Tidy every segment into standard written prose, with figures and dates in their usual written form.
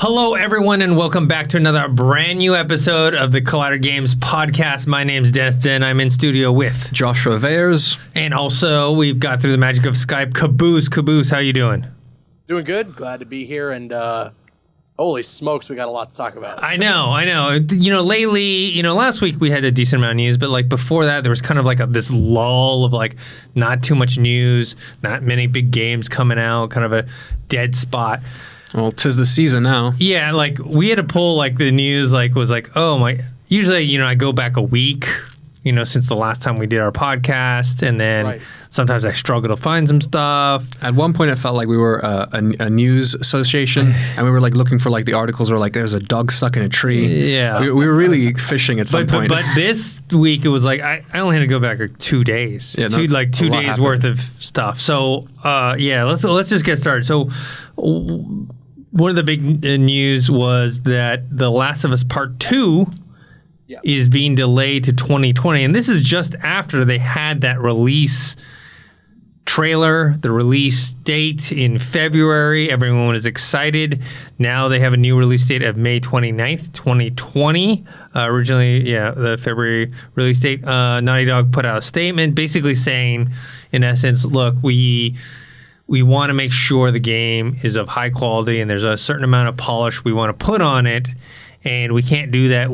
Hello, everyone, and welcome back to another brand new episode of the Collider Games podcast. My name's Destin. I'm in studio with Josh Weyers. And also, we've got through the magic of Skype, Caboose. Caboose, how you doing? Doing good. Glad to be here. And holy smokes, we got a lot to talk about. I know. Lately, last week we had a decent amount of news, but like before that, there was kind of like this lull of like not too much news, not many big games coming out, kind of a dead spot. Well, 'tis the season now. Yeah, like we had to pull like the news was like, oh my, usually, I go back a week, since the last time we did our podcast, and then sometimes I struggle to find some stuff. At one point it felt like we were a news association and we were like looking for like the articles where like there's a dog stuck in a tree. Yeah. We were really fishing at some point. But this week it was like, I only had to go back like 2 days. Yeah, 2 days happened. worth of stuff. So let's just get started. So one of the big news was that The Last of Us Part 2 is being delayed to 2020. And this is just after they had that release trailer, the release date in February. Everyone was excited. Now they have a new release date of May 29th, 2020. Originally, the February release date. Naughty Dog put out a statement basically saying, in essence, look, we want to make sure the game is of high quality and there's a certain amount of polish we want to put on it, and we can't do that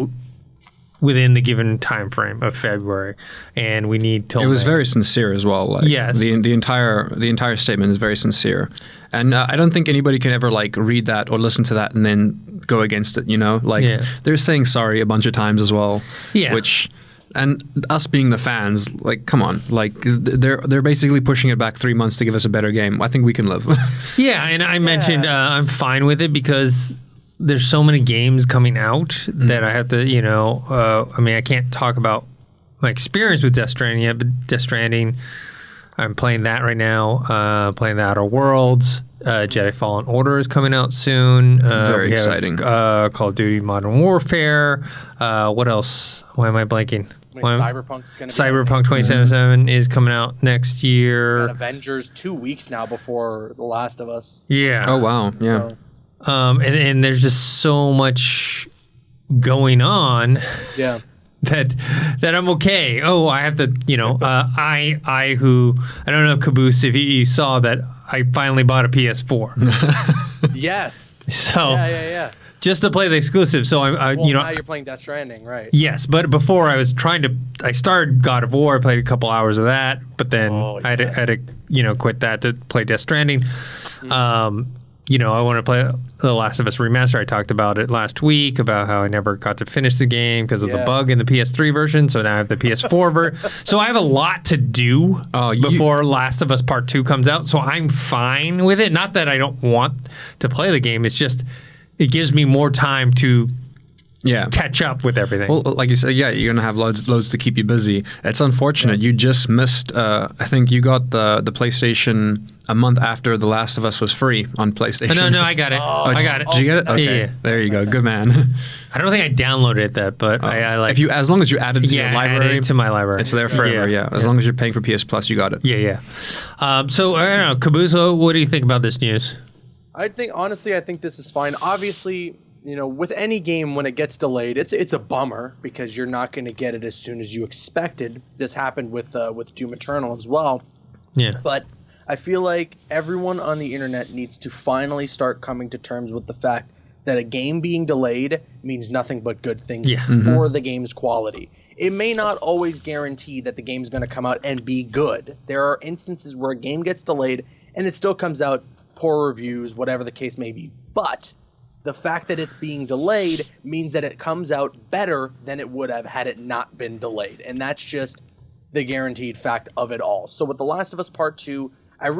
within the given time frame of February, and we need till It was May. very sincere as well. Like, yes, the entire statement is very sincere, and I don't think anybody can ever like read that or listen to that and then go against it. They're saying sorry a bunch of times as well. Yeah, And us being the fans, like, come on, like they're basically pushing it back 3 months to give us a better game. I think we can live. Yeah, and I mentioned I'm fine with it because there's so many games coming out that I have to, I can't talk about my experience with Death Stranding yet, but Death Stranding, I'm playing that right now, playing the Outer Worlds. Jedi Fallen Order is coming out soon. Very exciting. Call of Duty Modern Warfare. What else? Why am I blanking? Cyberpunk's going to be Cyberpunk 2077 is coming out next year. Got Avengers 2 weeks now before The Last of Us. Yeah. Oh, wow. Yeah. And there's just so much going on. Yeah. That I'm okay. Oh, I have to, I don't know, Caboose, if you saw that I finally bought a PS4. Yes. So Yeah. just to play the exclusive. So now you're playing Death Stranding, right? Yes, but before I started God of War. I played a couple hours of that, but then I had to quit that to play Death Stranding. I want to play The Last of Us Remaster. I talked about it last week, about how I never got to finish the game because of the bug in the PS3 version. So now I have the PS4 version. So I have a lot to do before Last of Us Part 2 comes out. So I'm fine with it. Not that I don't want to play the game. It's just it gives me more time to catch up with everything. Well, like you said, you're gonna have loads to keep you busy. It's unfortunate you just missed. I think you got the PlayStation a month after The Last of Us was free on PlayStation. No, I got it. I got it. Did you get it? Okay. Yeah. There you go. Good man. I don't think I downloaded it but I like. As long as you added it to your library, add it to my library, it's there forever. Yeah. As long as you're paying for PS Plus, you got it. Yeah. So I don't know, Caboose, what do you think about this news? I think this is fine. Obviously, with any game, when it gets delayed, it's a bummer because you're not going to get it as soon as you expected. This happened with Doom Eternal as well. Yeah. But I feel like everyone on the internet needs to finally start coming to terms with the fact that a game being delayed means nothing but good things for the game's quality. It may not always guarantee that the game's going to come out and be good. There are instances where a game gets delayed and it still comes out poor reviews, whatever the case may be. But the fact that it's being delayed means that it comes out better than it would have had it not been delayed. And that's just the guaranteed fact of it all. So with The Last of Us Part 2, I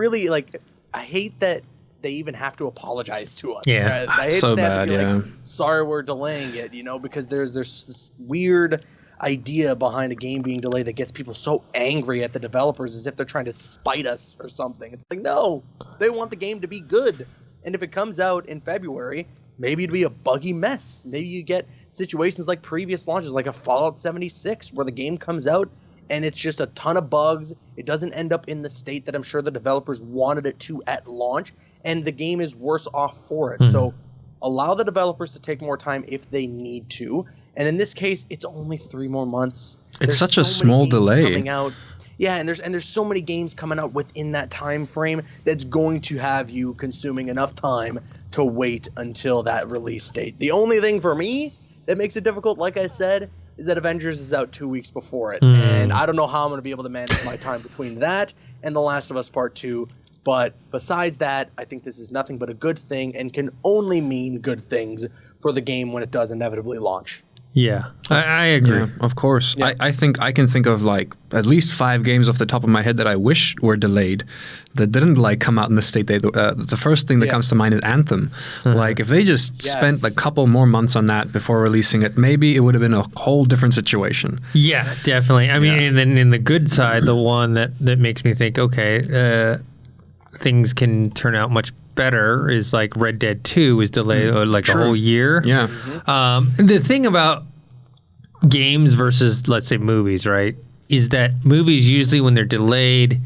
hate that they even have to apologize to us. Yeah. I hate so that bad, like, sorry we're delaying it, because there's this weird idea behind a game being delayed that gets people so angry at the developers as if they're trying to spite us or something. It's like, no, they want the game to be good. And if it comes out in February, maybe it'd be a buggy mess. Maybe you get situations like previous launches, like a Fallout 76, where the game comes out and it's just a ton of bugs. It doesn't end up in the state that I'm sure the developers wanted it to at launch, and the game is worse off for it. So allow the developers to take more time if they need to. And in this case, it's only 3 more months. It's such a small delay. Coming out. Yeah, and there's so many games coming out within that time frame that's going to have you consuming enough time to wait until that release date. The only thing for me that makes it difficult, like I said, is that Avengers is out 2 weeks before it. And I don't know how I'm going to be able to manage my time between that and The Last of Us Part 2. But besides that, I think this is nothing but a good thing and can only mean good things for the game when it does inevitably launch. Yeah, I agree. Yeah, of course. Yeah. I think I can think of like at least 5 games off the top of my head that I wish were delayed that didn't like come out in the state they the first thing that comes to mind is Anthem. Like if they just spent a couple more months on that before releasing it, maybe it would have been a whole different situation. Yeah, definitely. I mean, and then in the good side, the one that makes me think, okay, things can turn out much better is like Red Dead 2 is delayed like a whole year. Yeah. The thing about games versus, let's say, movies, right, is that movies usually when they're delayed,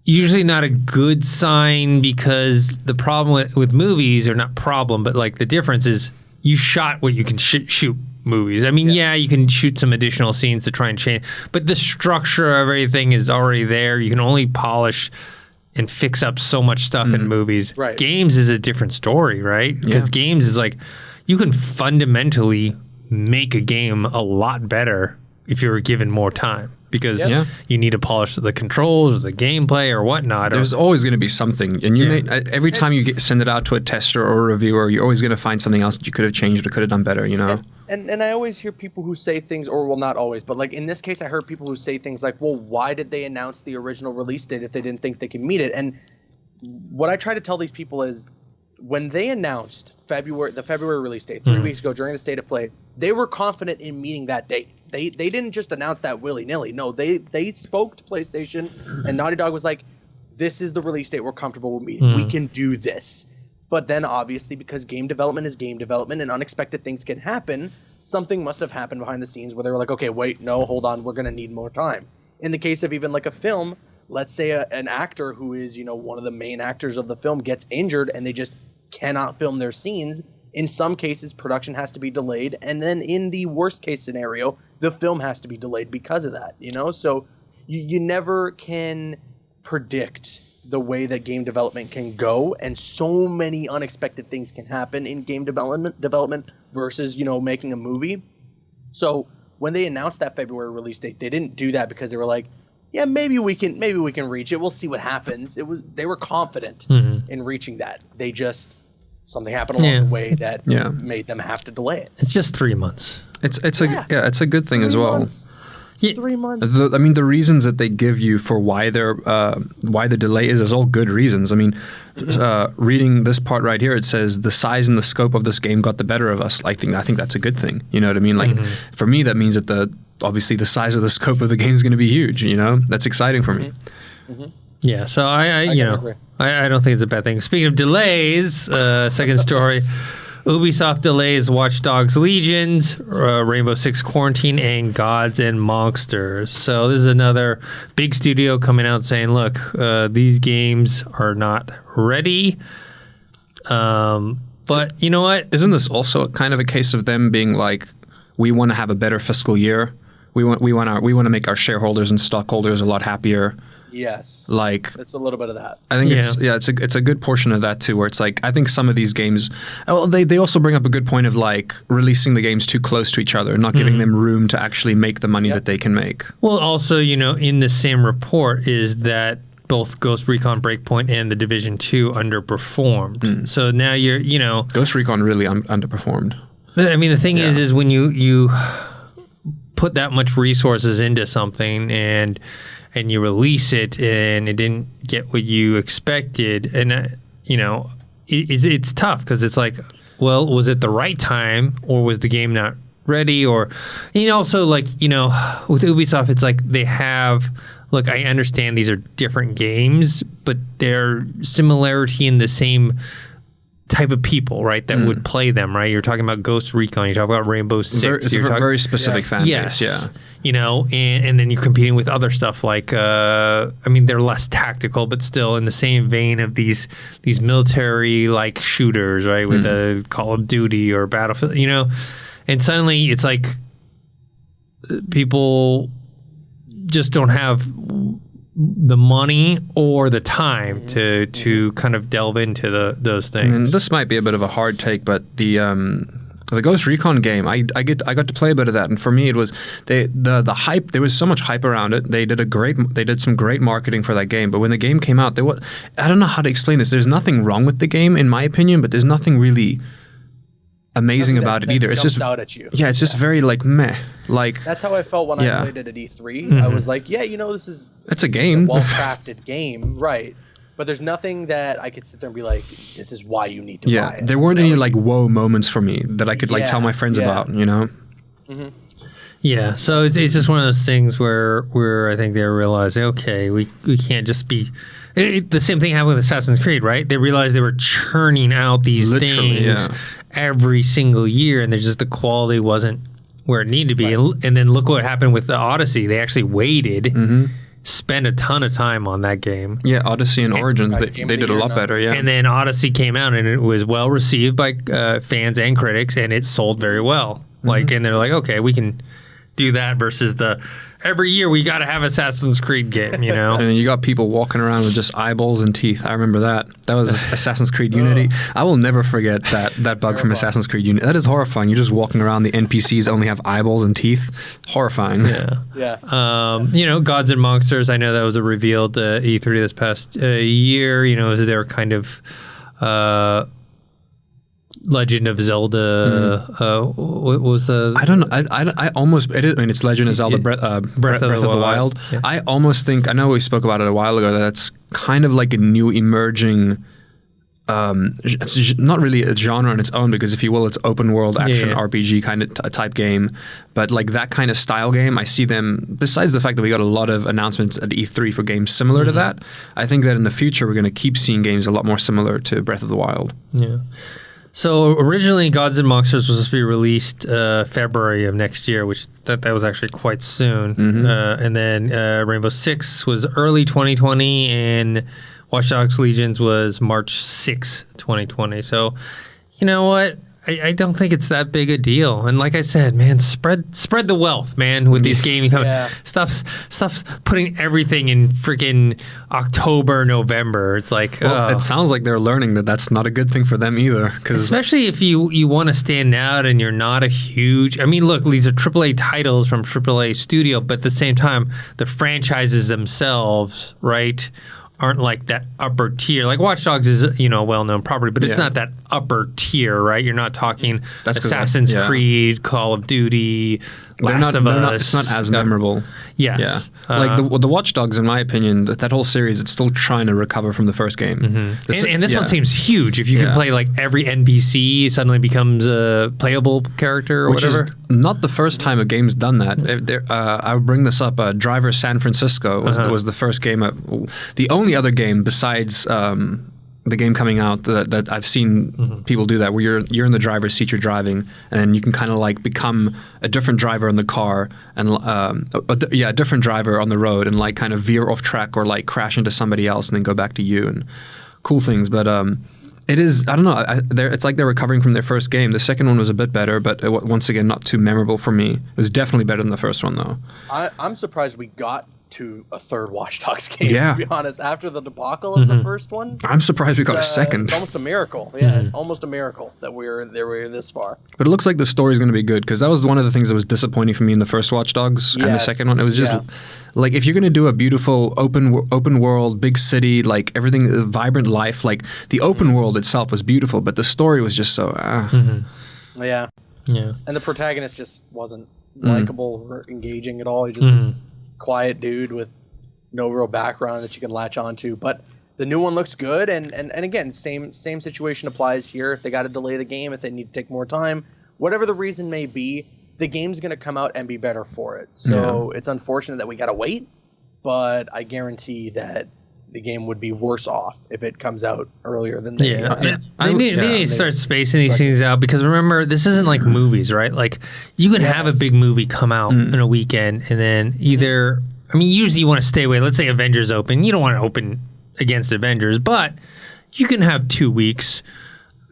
usually not a good sign, because the problem with movies, or not problem, but like the difference is you shot what you can shoot movies. I mean, yeah, you can shoot some additional scenes to try and change, but the structure of everything is already there. You can only polish and fix up so much stuff in movies. Right. Games is a different story, right? Because games is like, you can fundamentally make a game a lot better if you were given more time, because you need to polish the controls or the gameplay or whatnot. There's always going to be something, and every time you send it out to a tester or a reviewer, you're always going to find something else that you could have changed or could have done better, you know? And I always hear people who say things, or well, not always, but like in this case, I heard people who say things like, well, why did they announce the original release date if they didn't think they could meet it? And what I try to tell these people is, when they announced the February release date 3 weeks ago during the State of Play, they were confident in meeting that date. They didn't just announce that willy-nilly. No, they spoke to PlayStation, and Naughty Dog was like, this is the release date we're comfortable with meeting. We can do this. But then obviously, because game development is game development and unexpected things can happen, something must have happened behind the scenes where they were like, okay, wait, no, hold on, we're going to need more time. In the case of even like a film, let's say an actor who is, one of the main actors of the film gets injured and they just cannot film their scenes. In some cases, production has to be delayed. And then in the worst case scenario, the film has to be delayed because of that, So you never can predict the way that game development can go, and so many unexpected things can happen in game development versus, making a movie. So when they announced that February release date, they didn't do that because they were like, yeah, maybe we can reach it. We'll see what happens. They were confident in reaching that. They just, something happened along the way that made them have to delay it. It's just 3 months. It's a good thing as well. Months. 3 months. The reasons that they give you for why the delay is all good reasons. I mean, reading this part right here, it says the size and the scope of this game got the better of us. I think that's a good thing. You know what I mean? Like for me, that means that obviously the size of the scope of the game is going to be huge. That's exciting for me. Yeah. So I don't think it's a bad thing. Speaking of delays, second story. Ubisoft delays Watch Dogs Legions, Rainbow Six Quarantine, and Gods and Monsters. So this is another big studio coming out saying, look, these games are not ready. But you know what? Isn't this also kind of a case of them being like, we want to have a better fiscal year. We want to make our shareholders and stockholders a lot happier. Yes. Like it's a little bit of that. I think it's a good portion of that too, where it's like I think some of these games, well, they also bring up a good point of like releasing the games too close to each other, not giving them room to actually make the money that they can make. Well, also, in the same report is that both Ghost Recon Breakpoint and The Division 2 underperformed. So now you're, Ghost Recon really underperformed. I mean, the thing is when you put that much resources into something and you release it and it didn't get what you expected, and it's tough because it's like, well, was it the right time or was the game not ready? Or also like with Ubisoft, it's like they have, look, I understand these are different games, but their similarity in the same type of people, right, that would play them, right? You're talking about Ghost Recon, you're talking about Rainbow Six. It's a very specific fan base, yeah. You know, and then you're competing with other stuff like, I mean, they're less tactical, but still in the same vein of these military-like shooters, right, with a Call of Duty or Battlefield, you know? And suddenly it's like people just don't have the money or the time to kind of delve into those things. And this might be a bit of a hard take, but the Ghost Recon game, I got to play a bit of that, and for me it was the hype. There was so much hype around it. They did some great marketing for that game. But when the game came out, I don't know how to explain this. There's nothing wrong with the game in my opinion, but there's nothing really amazing about it either. It's just out at you. Yeah, it's just very like meh. Like that's how I felt when I played it at E3. I was like, yeah, you know, it's a game, it's a well-crafted game, right? But there's nothing that I could sit there and be like, this is why you need to buy it. There weren't any like whoa moments for me that I could like tell my friends about, you know. Yeah, so it's just one of those things where I think they realized, okay, we can't just be. The same thing happened with Assassin's Creed, right? They realized they were churning out these things every single year, and the quality wasn't where it needed to be. Right. And then look what happened with the Odyssey. They actually waited, spent a ton of time on that game. Yeah, Odyssey and Origins, they did a lot better, yeah. And then Odyssey came out, and it was well received by fans and critics, and it sold very well. Like, and they're like, okay, we can do that versus every year we got to have Assassin's Creed game, you know? And you got people walking around with just eyeballs and teeth. I remember that. That was Assassin's Creed Unity. I will never forget that bug from Assassin's Creed Unity. That is horrifying. You're just walking around, the NPCs only have eyeballs and teeth. Horrifying. Yeah. You know, Gods and Monsters, I know that was revealed E3 this past year. You know, they were kind of Legend of Zelda. What was I don't know. I almost. It's Legend of Zelda. Breath of the Wild. Yeah. I almost think. I know we spoke about it a while ago. That's kind of like a new emerging. It's not really a genre on its own because, if you will, it's open world action RPG kind of type game. But like that kind of style game, I see them. Besides the fact that we got a lot of announcements at E3 for games similar to that, I think that in the future we're going to keep seeing games a lot more similar to Breath of the Wild. Yeah. So originally, Gods and Monsters was supposed to be released February of next year, which that was actually quite soon. And then Rainbow Six was early 2020, and Watch Dogs Legions was March 6, 2020. So, you know what? I don't think it's that big a deal. And like I said, man, spread the wealth, man, with these gaming companies. Stuff's putting everything in freaking October, November. It's like, it sounds like they're learning that that's not a good thing for them either. Especially if you want to stand out and you're not a huge. I mean, look, these are AAA titles from AAA studio, but at the same time, the franchises themselves, right, aren't like that upper tier. Like Watch Dogs is, you know, a well-known property, but it's not that upper tier, right? You're not talking Assassin's Creed, Call of Duty, Last of Us. It's not as memorable. Yes. Yeah. Like the Watch Dogs, in my opinion, that whole series, it's still trying to recover from the first game. And this one seems huge. If you can play like every NPC suddenly becomes a playable character or whatever. Is not the first time a game's done that. I'll bring this up. Driver San Francisco was the first game. The only other game besides the game coming out that I've seen people do that, where you're in the driver's seat, you're driving, and you can kind of like become a different driver in the car and a different driver on the road and like kind of veer off track or like crash into somebody else and then go back to you, and cool things. But it is, I don't know, it's like they're recovering from their first game. The second one was a bit better, but once again, not too memorable for me. It was definitely better than the first one, though. I'm surprised we got to a third Watch Dogs game, to be honest, after the debacle of the first one. I'm surprised we got a second. It's almost a miracle. Yeah, it's almost a miracle that we're this far. But it looks like the story's going to be good, because that was one of the things that was disappointing for me in the first Watch Dogs and the second one. It was just like, if you're going to do a beautiful open world, big city, like everything, vibrant life, like the open world itself was beautiful, but the story was just so Yeah. And the protagonist just wasn't likable or engaging at all. He just was quiet dude with no real background that you can latch onto. But the new one looks good, and again, same situation applies here. If they got to delay the game, if they need to take more time, whatever the reason may be, the game's going to come out and be better for it. So it's unfortunate that we got to wait, but I guarantee that the game would be worse off if it comes out earlier than they They need to start spacing these things out, because remember, this isn't like movies, right? Like you can have a big movie come out in a weekend, and then either, I mean, usually you want to stay away. Let's say Avengers open. You don't want to open against Avengers, but you can have 2 weeks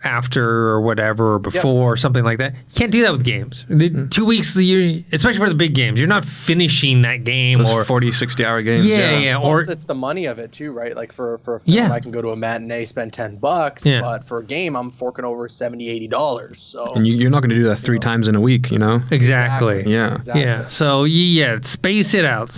after or whatever, or before, or something like that. You can't do that with games. The 2 weeks, especially for the big games, you're not finishing that game. Those or 40, 60-hour games. Yeah. Plus, it's the money of it too, right? Like for a film, I can go to a matinee, spend $10, but for a game, I'm forking over $70, $80. So, and you're not going to do that 3 times in a week, you know? Exactly. Yeah. Exactly. Yeah. So space it out.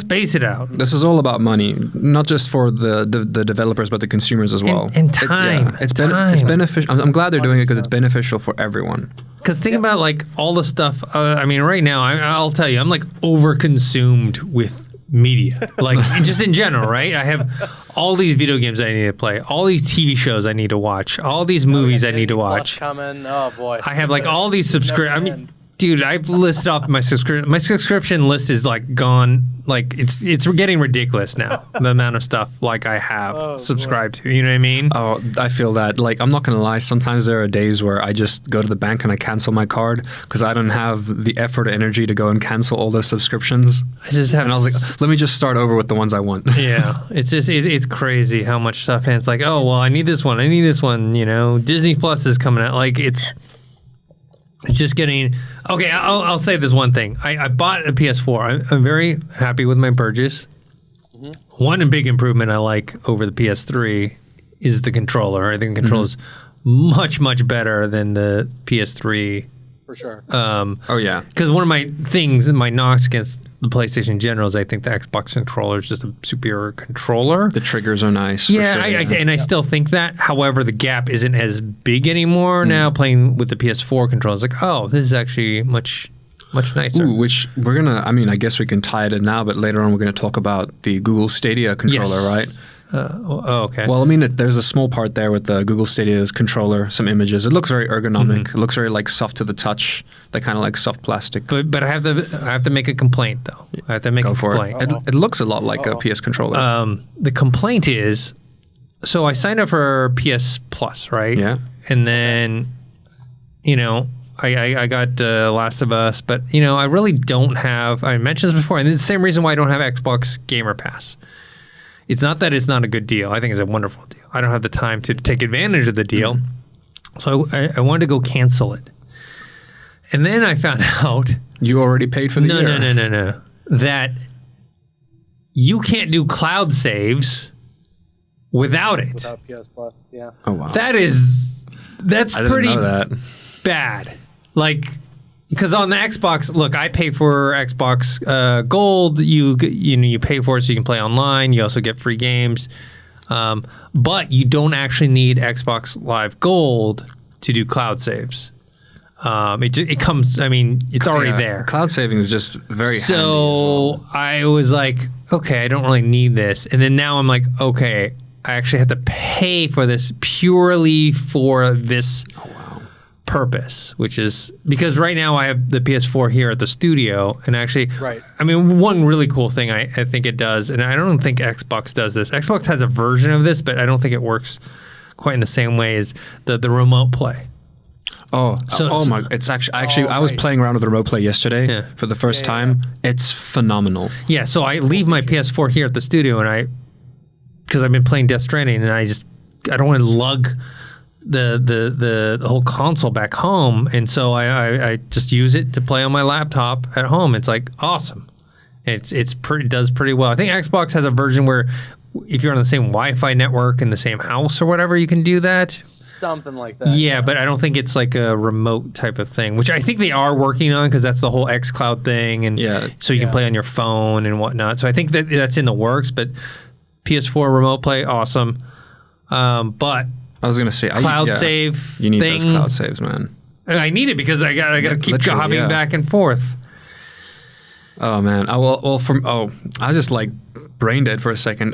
This is all about money, not just for the developers, but the consumers as well. And time. It's beneficial. I'm glad they're doing it because it's beneficial for everyone. Because think about like all the stuff. I mean, right now, I'll tell you, I'm like overconsumed with media, like just in general, right? I have all these video games I need to play, all these TV shows I need to watch, all these movies I need to watch. Coming, oh boy! I have like all these subscriptions. I mean, dude, I've listed off my subscription. My subscription list is like gone. Like it's getting ridiculous now. The amount of stuff like I have subscribed to. You know what I mean? Oh, I feel that. Like, I'm not gonna lie. Sometimes there are days where I just go to the bank and I cancel my card because I don't have the effort or energy to go and cancel all those subscriptions. I just have. And I was like, let me just start over with the ones I want. Yeah, it's just it's crazy how much stuff. And it's like, oh well, I need this one. I need this one. You know, Disney Plus is coming out. Like it's just getting okay. I'll say this one thing. I bought a PS4. I'm very happy with my purchase. One big improvement I like over the PS3 is the controller. I think the controller is much better than the PS3. For sure. Oh yeah. Because one of my things, my knocks against the PlayStation in general, is I think the Xbox controller is just a superior controller. The triggers are nice. Yeah, and I still think that. However, the gap isn't as big anymore now. Playing with the PS4 controller, it's like, oh, this is actually much nicer. Ooh, which we're gonna. I mean, I guess we can tie it in now, but later on we're gonna talk about the Google Stadia controller, right? Okay. Well, I mean, there's a small part there with the Google Stadia's controller, some images. It looks very ergonomic. It looks very like soft to the touch. That kind of like soft plastic. But I have to make a complaint though. I have to make a complaint. It looks a lot like a PS controller. The complaint is, so I signed up for PS Plus, right? Yeah. And then, you know, I got Last of Us, but you know, I really don't have. I mentioned this before, and it's the same reason why I don't have Xbox Gamer Pass. It's not that it's not a good deal. I think it's a wonderful deal. I don't have the time to take advantage of the deal. So I wanted to go cancel it. And then I found out... You already paid for the year. No. That you can't do cloud saves without it. Without PS Plus, yeah. Oh, wow. That's pretty know that. bad. Like... Because on the Xbox, look, I pay for Xbox Gold. You pay for it so you can play online. You also get free games, but you don't actually need Xbox Live Gold to do cloud saves. It comes. I mean, it's already there. Cloud saving is just very handy as well. So I was like, okay, I don't really need this, and then now I'm like, okay, I actually have to pay for this purely for this. Purpose, which is because right now I have the PS4 here at the studio, and actually, I mean, one really cool thing I think it does, and I don't think Xbox does this. Xbox has a version of this, but I don't think it works quite in the same way as the remote play. It's actually I was playing around with the remote play yesterday for the first time. It's phenomenal. Yeah, so I leave my PS4 here at the studio, and because I've been playing Death Stranding, and I don't want to lug the whole console back home, and so I just use it to play on my laptop at home. It's like awesome. Does pretty well. I think Xbox has a version where if you're on the same Wi-Fi network in the same house or whatever, you can do that. Something like that. Yeah, but I don't think it's like a remote type of thing, which I think they are working on because that's the whole xCloud thing, and so you can play on your phone and whatnot. So I think that's in the works. But PS4 remote play, awesome. But I was gonna say cloud save. You need those cloud saves, man. I need it because I gotta keep hopping back and forth. Oh man, I was just like brain dead for a second.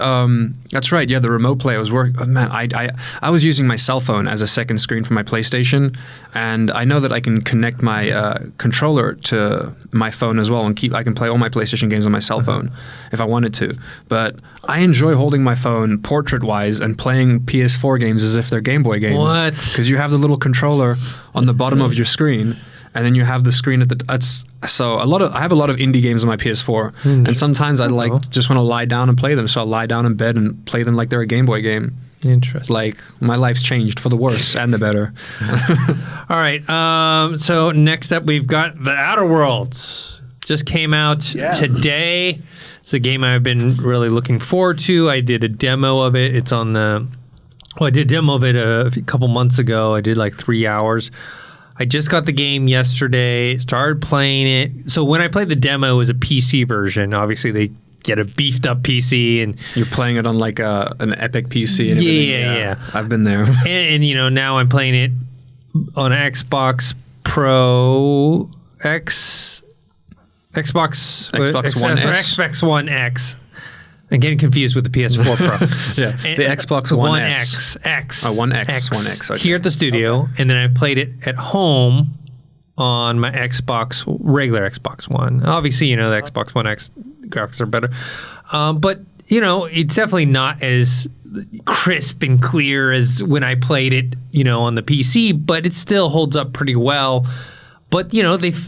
That's right. Yeah, the remote play was working. Oh, man, I was using my cell phone as a second screen for my PlayStation, and I know that I can connect my controller to my phone as well, and I can play all my PlayStation games on my cell phone if I wanted to. But I enjoy holding my phone portrait-wise and playing PS4 games as if they're Game Boy games. What? Because you have the little controller on the bottom of your screen. And then you have the screen at the. I have a lot of indie games on my PS4, and sometimes I just want to lie down and play them. So I'll lie down in bed and play them like they're a Game Boy game. Interesting. Like my life's changed for the worse and the better. All right. So next up, we've got The Outer Worlds. Just came out today. It's a game I've been really looking forward to. I did a demo of it. It's on the. Well, I did a demo of it a couple months ago. I did like 3 hours. I just got the game yesterday, started playing it. So when I played the demo, it was a PC version. Obviously, they get a beefed up PC. And you're playing it on like an Epic PC and everything. Yeah. I've been there. And now I'm playing it on an Xbox Pro X, Xbox One X. Or Xbox One X. I'm getting confused with the PS4 Pro. The Xbox One X. One X. Okay. Here at the studio, and then I played it at home on my regular Xbox One. Obviously, the Xbox One X graphics are better. But, it's definitely not as crisp and clear as when I played it, on the PC, but it still holds up pretty well. But, they've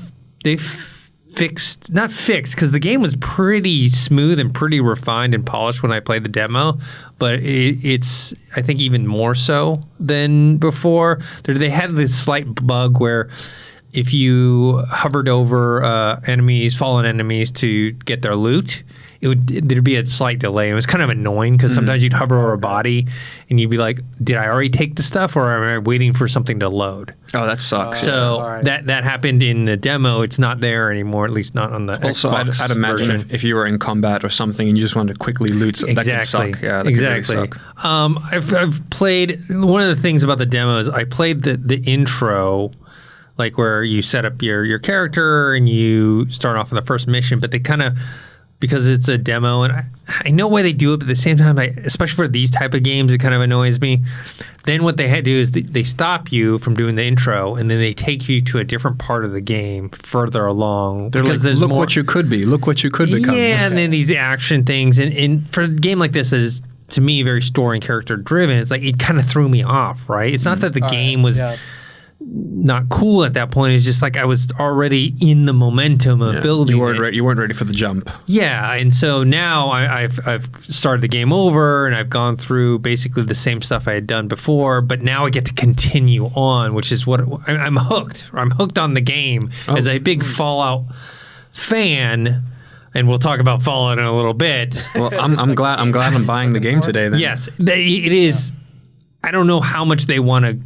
not fixed, because the game was pretty smooth and pretty refined and polished when I played the demo, but it's I think even more so than before. They had this slight bug where if you hovered over fallen enemies to get their loot, there'd be a slight delay. It was kind of annoying because sometimes you'd hover over a body and you'd be like, did I already take the stuff, or am I waiting for something to load? Oh, that sucks. So that happened in the demo. It's not there anymore, at least not on the also, Xbox I'd imagine if you were in combat or something and you just wanted to quickly loot something, that could suck. Yeah, that exactly. could really suck. I've played, one of the things about the demo is I played the intro, like where you set up your character and you start off in the first mission, but they kind of, because it's a demo, and I know why they do it, but at the same time, especially for these type of games, it kind of annoys me. Then what they had to do is they stop you from doing the intro, and then they take you to a different part of the game further along. They're like, look what you could be. Look what you could become. Yeah, and then these action things. And for a game like this that is, to me, very story and character driven, it's like it kind of threw me off, right? It's not that the game was not cool at that point. It's just like I was already in the momentum of building. You weren't ready for the jump. Yeah, and so now I've started the game over and I've gone through basically the same stuff I had done before, but now I get to continue on, which is what I'm hooked. I'm hooked on the game as a big Fallout fan. And we'll talk about Fallout in a little bit. Well, I'm glad I'm buying the game today. Then yes, it is. I don't know how much they want to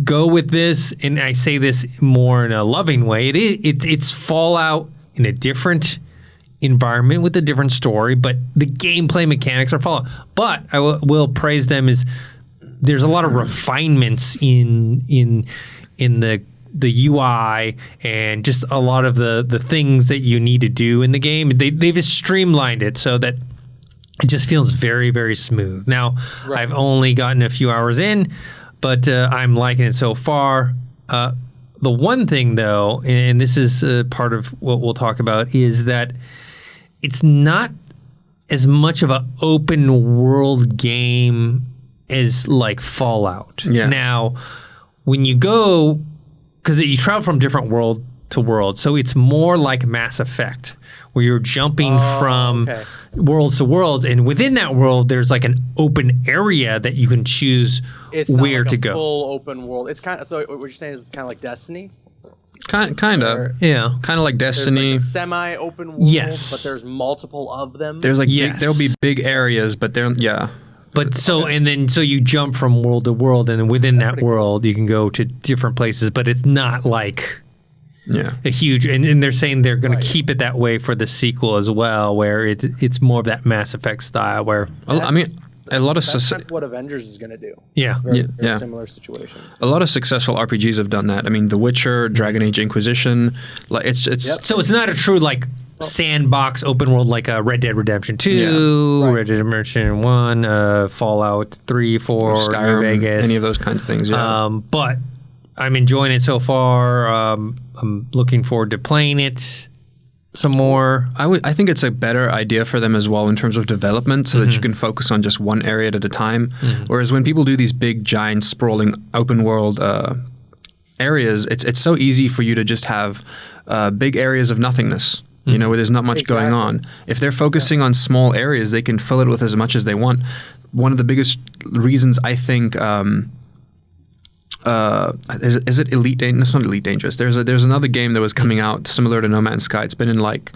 go with this, and I say this more in a loving way. It's Fallout in a different environment with a different story, but the gameplay mechanics are Fallout. But I will praise them is there's a lot of refinements in the UI and just a lot of the things that you need to do in the game. They've just streamlined it so that it just feels very, very smooth. Now, I've only gotten a few hours in, but I'm liking it so far. The one thing, though, and this is part of what we'll talk about, is that it's not as much of an open world game as like Fallout. Yeah. Now, when you go, because you travel from different world to world, so it's more like Mass Effect, where you're jumping from worlds to worlds, and within that world, there's like an open area that you can choose where to go. Full open world. It's kind of, so what you're saying is it's kind of like Destiny. Kind of, yeah, kind of like Destiny. There's like a semi-open world, yes, but there's multiple of them. There's like there'll be big areas, but But so you jump from world to world, and within that world you can go to different places, but it's not like a huge. And they're saying they're going to keep it that way for the sequel as well, where it's more of that Mass Effect style. Where I mean, a lot of that's kind of what Avengers is going to do. Yeah, very similar situation. A lot of successful RPGs have done that. I mean, The Witcher, Dragon Age Inquisition. Like it's so it's not a true like sandbox open world like Red Dead Redemption 2, Red Dead Redemption 1, Fallout 3, 4, Skyrim, New Vegas. any of those kinds of things, But I'm enjoying it so far. I'm looking forward to playing it some more. I think it's a better idea for them as well in terms of development, so that you can focus on just one area at a time. Whereas when people do these big, giant, sprawling open world areas, it's so easy for you to just have big areas of nothingness. You know, where there's not much going on. If they're focusing on small areas, they can fill it with as much as they want. One of the biggest reasons I think is it Elite Dangerous? It's not Elite Dangerous. There's another game that was coming out similar to No Man's Sky. It's been in like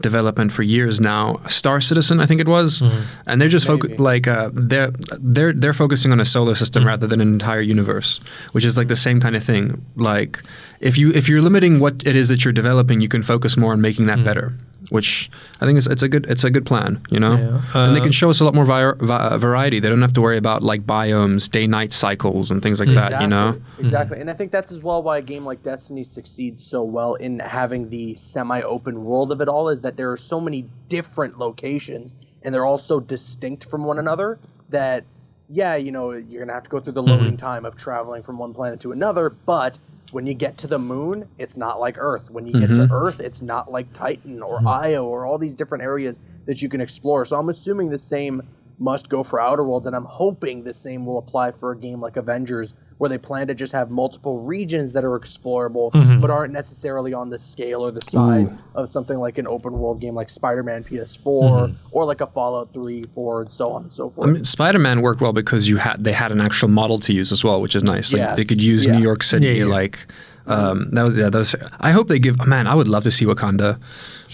development for years now. Star Citizen, I think it was, and they're just they're focusing on a solar system rather than an entire universe, which is like the same kind of thing. Like if you're limiting what it is that you're developing, you can focus more on making that better. Which I think it's a good plan, you know, and they can show us a lot more variety. They don't have to worry about like biomes, day-night cycles, and things like that, you know. Exactly, and I think that's as well why a game like Destiny succeeds so well in having the semi-open world of it all, is that there are so many different locations, and they're all so distinct from one another that, you know, you're gonna have to go through the loading time of traveling from one planet to another, but when you get to the moon, it's not like Earth. When you get to Earth, it's not like Titan or Io or all these different areas that you can explore. So I'm assuming the same must go for Outer Worlds, and I'm hoping the same will apply for a game like Avengers, where they plan to just have multiple regions that are explorable, but aren't necessarily on the scale or the size of something like an open world game like Spider-Man PS4 or like a Fallout 3, 4, and so on and so forth. I mean, Spider-Man worked well because they had an actual model to use as well, which is nice. Like they could use New York City, like that was fair. I hope they give. Man, I would love to see Wakanda.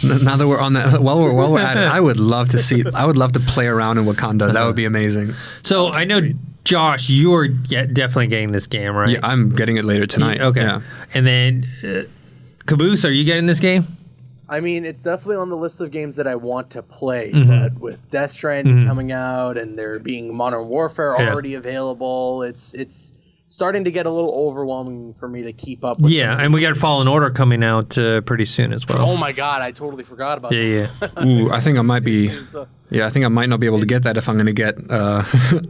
Now that we're on that, while we're at it, I would love to play around in Wakanda. That would be amazing. So I know, Josh, you're definitely getting this game, right? Yeah, I'm getting it later tonight. Okay. Yeah. And then, Caboose, are you getting this game? I mean, it's definitely on the list of games that I want to play, but with Death Stranding coming out and there being Modern Warfare already available, it's starting to get a little overwhelming for me to keep up with. Yeah, and we got Fallen Order coming out pretty soon as well. Oh my God, I totally forgot about that. Yeah. Ooh, I think I might be. Yeah, I think I might not be able to get that if I'm going to get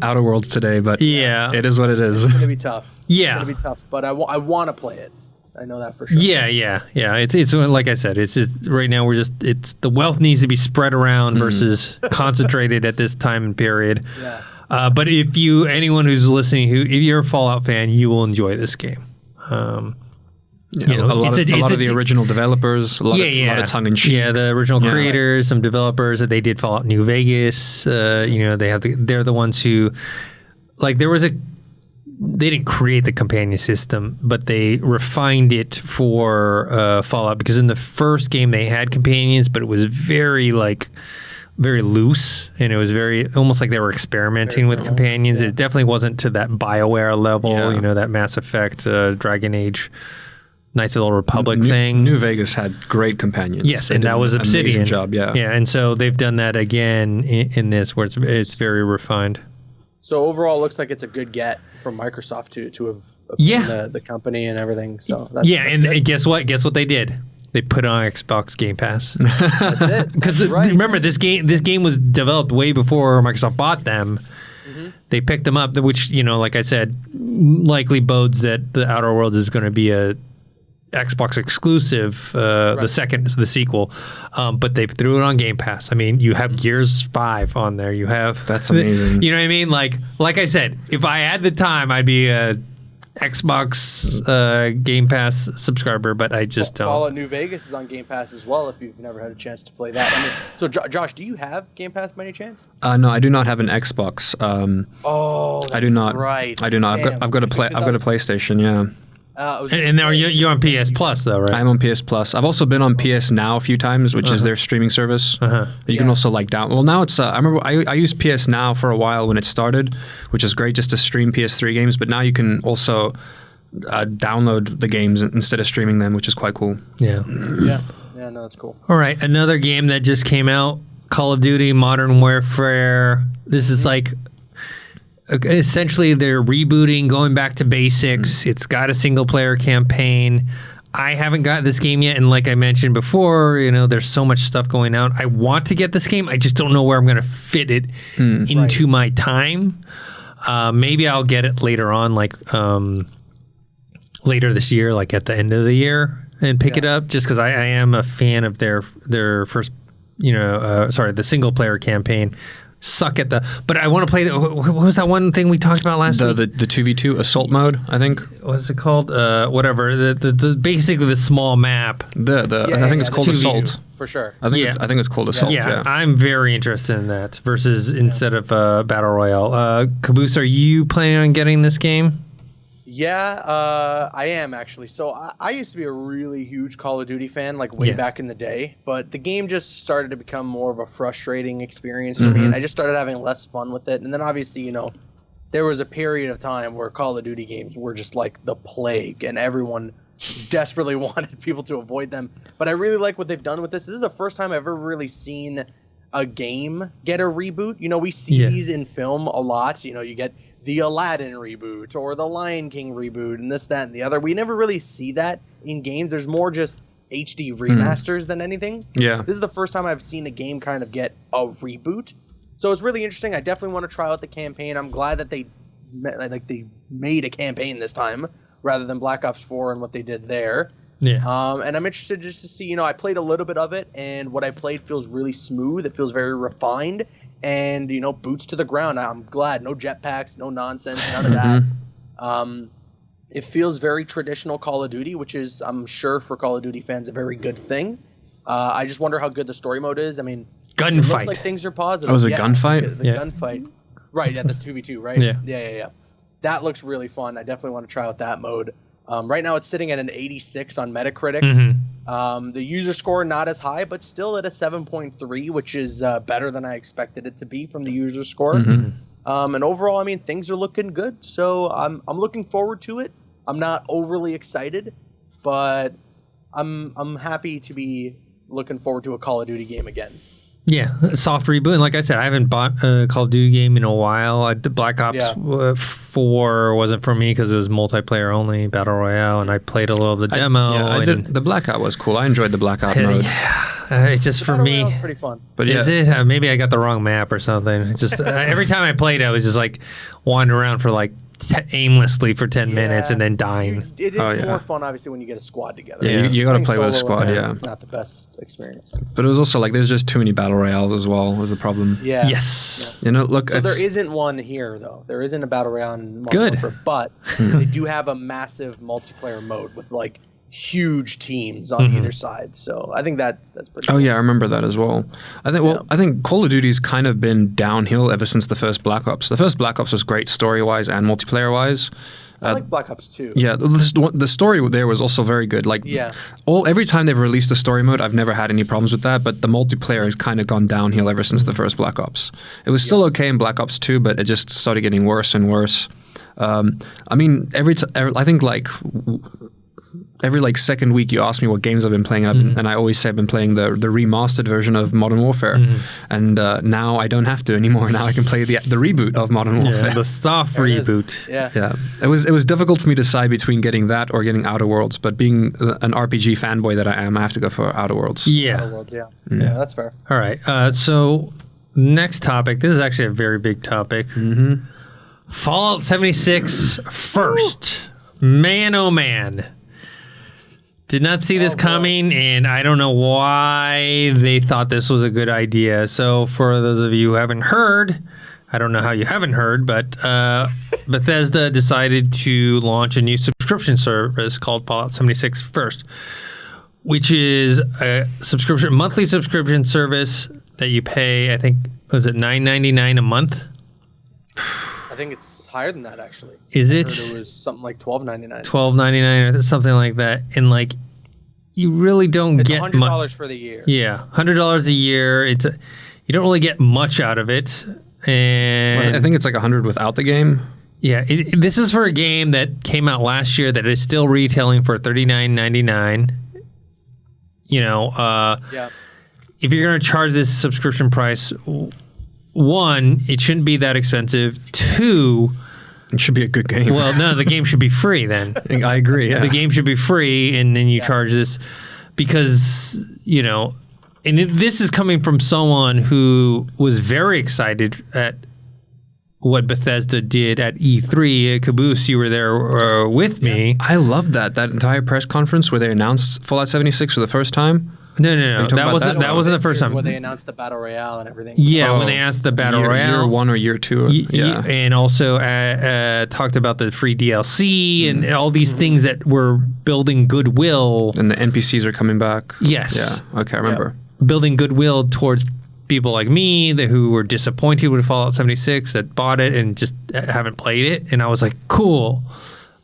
Outer Worlds today, but it is what it is. It's going to be tough. Yeah. It's going to be tough, but I want to play it. I know that for sure. Yeah. It's like I said, it's just right now it's the wealth needs to be spread around versus concentrated at this time and period. Yeah. But anyone who's listening, if you're a Fallout fan, you will enjoy this game. You know, a lot of the original developers, a lot of tongue-in-cheek. Yeah, the original creators, some developers that they did Fallout New Vegas. You know, they're the ones who, like, they didn't create the companion system, but they refined it for Fallout, because in the first game they had companions, but it was very loose, and it was very almost like they were experimenting with companions. It definitely wasn't to that BioWare level, you know, that Mass Effect, Dragon Age, Knights of the Old Republic thing. New Vegas had great companions. Yes, and that was Obsidian. Job, yeah, and so they've done that again in this, where it's very refined. So overall, it looks like it's a good get from Microsoft to have the company and everything. So that's and guess what? Guess what they did? They put it on Xbox Game Pass. That's it. Because remember, this game was developed way before Microsoft bought them. They picked them up, which, you know, like I said, likely bodes that the Outer Worlds is going to be a Xbox exclusive, the sequel, but they threw it on Game Pass. I mean, you have Gears 5 on there. You have that's amazing. You know what I mean? Like I said, if I had the time, I'd be a Xbox Game Pass subscriber, but I just don't. Fallout New Vegas is on Game Pass as well, if you've never had a chance to play that. I mean, so Josh, do you have Game Pass by any chance? No, I do not have an Xbox. That's I do not. Right. I do not. I've got a PlayStation. Yeah. And now you're on PS Plus, though, right? I'm on PS Plus. I've also been on PS Now a few times, which is their streaming service. You can also Well, now it's. I remember I used PS Now for a while when it started, which is great just to stream PS3 games. But now you can also download the games instead of streaming them, which is quite cool. Yeah. No, that's cool. All right, another game that just came out: Call of Duty Modern Warfare. This is like. Essentially, they're rebooting, going back to basics. It's got a single-player campaign. I haven't got this game yet, and like I mentioned before, there's so much stuff going on. I want to get this game. I just don't know where I'm going to fit it into my time. Maybe I'll get it later on, like later this year, like at the end of the year, and pick it up. Just because I am a fan of their first, the single player campaign. But I want to play. What was that one thing we talked about last week? The 2v2 assault mode, I think. What's it called? Whatever. The basically the small map. I think it's called Assault. For sure. I think it's called Assault. Yeah, I'm very interested in that versus instead of Battle Royale. Caboose, are you planning on getting this game? Yeah, I am actually. So I used to be a really huge Call of Duty fan, like way back in the day. But the game just started to become more of a frustrating experience for me, and I just started having less fun with it. And then obviously, there was a period of time where Call of Duty games were just like the plague, and everyone desperately wanted people to avoid them. But I really like what they've done with this. This is the first time I've ever really seen a game get a reboot. We see these in film a lot. You get the Aladdin reboot or the Lion King reboot and this, that, and the other. We never really see that in games. There's more just HD remasters than anything. Yeah. This is the first time I've seen a game kind of get a reboot. So it's really interesting. I definitely want to try out the campaign. I'm glad that they made a campaign this time rather than Black Ops 4 and what they did there. Yeah. And I'm interested just to see, I played a little bit of it, and what I played feels really smooth. It feels very refined. And, boots to the ground. I'm glad. No jetpacks, no nonsense, none of that. It feels very traditional Call of Duty, which is, I'm sure, for Call of Duty fans, a very good thing. I just wonder how good the story mode is. I mean, gunfight. It looks like things are positive. Oh, was it gunfight? The gunfight. Right, at the 2v2, right? Yeah. That looks really fun. I definitely want to try out that mode. Right now it's sitting at an 86 on Metacritic. The user score not as high, but still at a 7.3, which is better than I expected it to be from the user score. And overall, I mean, things are looking good. So I'm looking forward to it. I'm not overly excited, but I'm happy to be looking forward to a Call of Duty game again. Yeah, a soft reboot. And like I said, I haven't bought a Call of Duty game in a while. The Black Ops 4 wasn't for me because it was multiplayer only, Battle Royale, and I played a little of the demo. The Blackout was cool. I enjoyed the Blackout mode. It's just for me. Royale's pretty fun. But is it? Maybe I got the wrong map or something. It's just every time I played, I was just like wandering around for like aimlessly for 10 minutes and then dying. It is more fun, obviously, when you get a squad together. Yeah, you got to play with a squad, It's not the best experience. But it was also like there's just too many battle royales as well was the problem. Yeah. Yes. Yeah. Look. So there isn't one here, though. There isn't a battle royale in Modern Warfare, but they do have a massive multiplayer mode with like huge teams on either side. So I think that's pretty cool. Oh yeah, I remember that as well. I think Call of Duty's kind of been downhill ever since the first Black Ops. The first Black Ops was great story-wise and multiplayer-wise. I like Black Ops 2. Yeah, the story there was also very good. Like every time they've released a story mode, I've never had any problems with that. But the multiplayer has kind of gone downhill ever since the first Black Ops. It was still okay in Black Ops 2, but it just started getting worse and worse. I mean, I think like every like second week you ask me what games I've been playing, and I always say I've been playing the remastered version of Modern Warfare, and now I don't have to anymore. Now I can play the reboot of Modern Warfare, the soft reboot. Yeah. It was difficult for me to decide between getting that or getting Outer Worlds, but being an RPG fanboy that I am, I have to go for Outer Worlds. Outer Worlds, yeah, that's fair. All right, so next topic. This is actually a very big topic. Fallout 76 first. Man, oh man. Did not see this coming, and I don't know why they thought this was a good idea. So for those of you who haven't heard, I don't know how you haven't heard, but Bethesda decided to launch a new subscription service called Fallout 76 First, which is a monthly subscription service that you pay, I think, was it $9.99 a month? I think it's higher than that, actually. Is it? It was something like $12.99. $12.99 or something like that. And like, you really don't get much. It's $100 for the year. Yeah, $100 a year. You don't really get much out of it. And I think it's like $100 without the game. Yeah, this is for a game that came out last year that is still retailing for $39.99. If you're going to charge this subscription price, one, it shouldn't be that expensive. Two, It should be a good game. Well, no, the game should be free then. I agree, yeah. The game should be free, and then you charge this because, and this is coming from someone who was very excited at what Bethesda did at E3. Caboose, you were there with me. I loved that entire press conference where they announced Fallout 76 for the first time. No. That wasn't the first time. Where they announced the Battle Royale and everything. Yeah, when they announced the Battle Royale. Year 1 or year 2. Yeah. And also talked about the free DLC and all these things that were building goodwill. And the NPCs are coming back. Yes. Yeah. Okay, I remember. Building goodwill towards people like me who were disappointed with Fallout 76 that bought it and just haven't played it. And I was like, cool.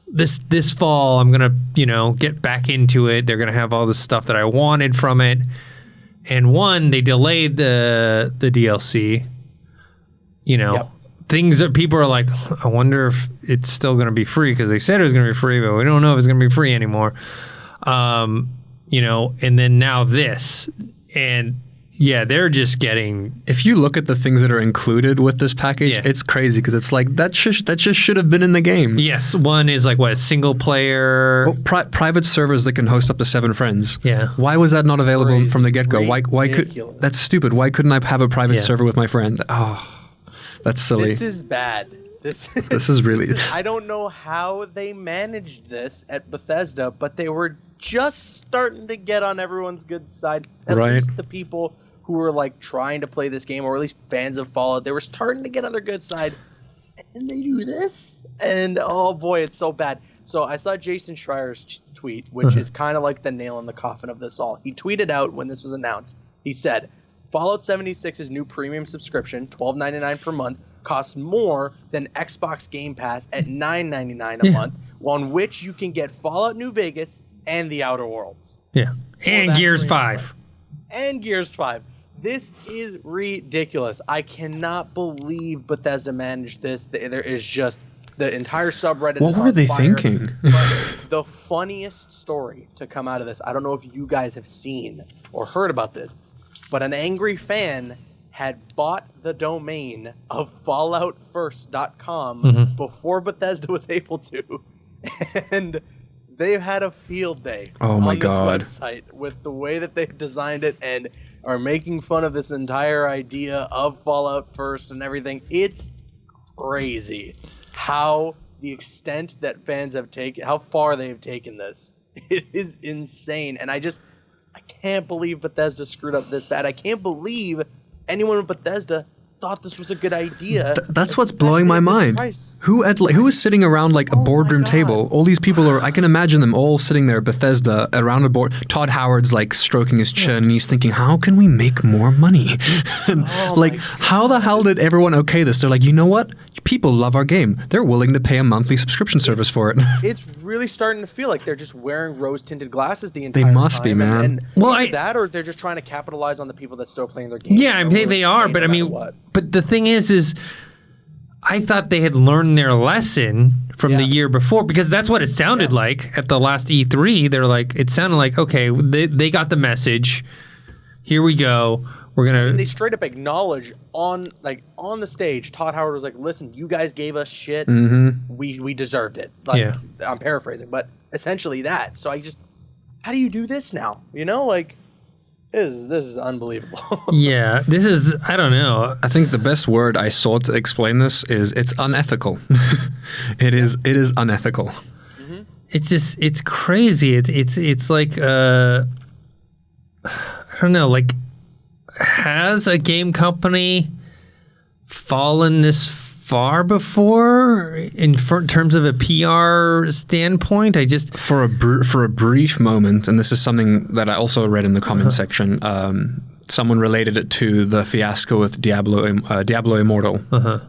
This fall, I'm going to, get back into it. They're going to have all the stuff that I wanted from it. And they delayed the DLC. Things that people are like, I wonder if it's still going to be free because they said it was going to be free, but we don't know if it's going to be free anymore. And then now this. And yeah, they're just getting... If you look at the things that are included with this package, it's crazy because it's like, that just should have been in the game. Yes, one is like, what, single player... Well, private servers that can host up to 7 friends. Yeah. Why was that not available from the get-go? Why could... That's stupid. Why couldn't I have a private server with my friend? Oh, that's silly. This is bad. This is really... I don't know how they managed this at Bethesda, but they were just starting to get on everyone's good side. At least the people who were like trying to play this game, or at least fans of Fallout, they were starting to get on their good side, and they do this, and oh boy, it's so bad. So I saw Jason Schreier's tweet, which is kind of like the nail in the coffin of this all. He tweeted out when this was announced. He said, Fallout 76's new premium subscription, $12.99 per month, costs more than Xbox Game Pass at $9.99 a month, on which you can get Fallout New Vegas and The Outer Worlds. Yeah, and Gears 5. And Gears 5. This is ridiculous. I cannot believe Bethesda managed this. There is just the entire subreddit. What were they thinking? But the funniest story to come out of this, I don't know if you guys have seen or heard about this, but an angry fan had bought the domain of FalloutFirst.com before Bethesda was able to, and they've had a field day on this website with the way that they've designed it and are making fun of this entire idea of Fallout First and everything. It's crazy how the extent that fans have taken, how far they've taken this. It is insane. And I can't believe Bethesda screwed up this bad. I can't believe anyone with Bethesda thought this was a good idea. That's what's blowing my mind. Who is sitting around like a boardroom table? All these people I can imagine them all sitting there, Bethesda, around a board. Todd Howard's like stroking his chin and he's thinking, how can we make more money? And how the hell did everyone okay this? They're like, you know what? People love our game. They're willing to pay a monthly subscription service for it. It's really starting to feel like they're just wearing rose-tinted glasses the entire time. They must be, man. And that, or they're just trying to capitalize on the people that still playing their game. Yeah, I mean, they are, but I mean, but the thing is I thought they had learned their lesson from the year before, because that's what it sounded like at the last E3. They're like, it sounded like, okay, they got the message. Here we go. We're gonna. And they straight up acknowledge on the stage. Todd Howard was like, "Listen, you guys gave us shit. We deserved it." I'm paraphrasing, but essentially that. So how do you do this now? This is unbelievable. Yeah, this is, I don't know. I think the best word I saw to explain this is it's unethical. It is unethical. Mm-hmm. It's crazy. It's like I don't know, like, has a game company fallen this far before in terms of a PR standpoint? For a brief moment, and this is something that I also read in the comment section. Someone related it to the fiasco with Diablo Immortal,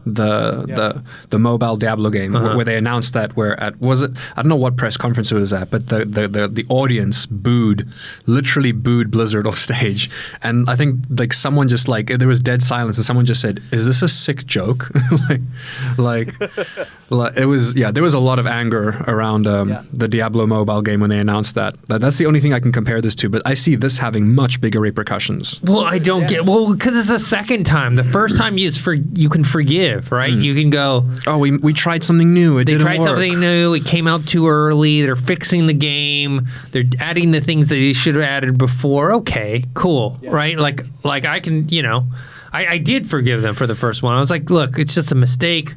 the mobile Diablo game, where they announced that. I don't know what press conference it was at, but the audience literally booed Blizzard off stage, and I think like someone just there was dead silence, and someone just said, "Is this a sick joke?" like It was there was a lot of anger around the Diablo mobile game when they announced that. That's the only thing I can compare this to, but I see this having much bigger repercussions. Well, I don't get because it's the second time. The first time you can forgive, right? You can go, oh, we tried something new. They tried something new. It came out too early. They're fixing the game. They're adding the things that they should have added before. Okay, cool, right? Like I can, I did forgive them for the first one. I was like, look, it's just a mistake.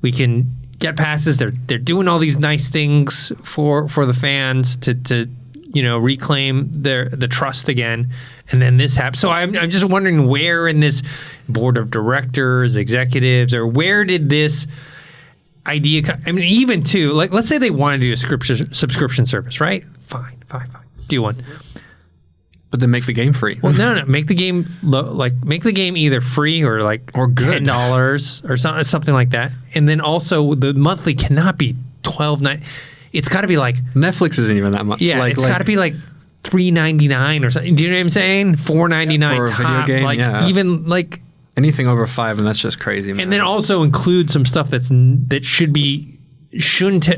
We can get past this. They're doing all these nice things for the fans to reclaim the trust again, and then this happens. So I'm just wondering where in this board of directors, executives, or where did this idea come? I mean, even to like, let's say they want to do a subscription service, right? Fine, do one. But then make the game free. Well, no, make the game make the game either free or good. $10 or something like that. And then also the monthly cannot be $12.99. It's got to be like Netflix isn't even that much. Yeah, it's got to be like $3.99 or something. Do you know what I'm saying? $4.99 for a video game. Even like anything over $5, and that's just crazy, man. And then also include some stuff that shouldn't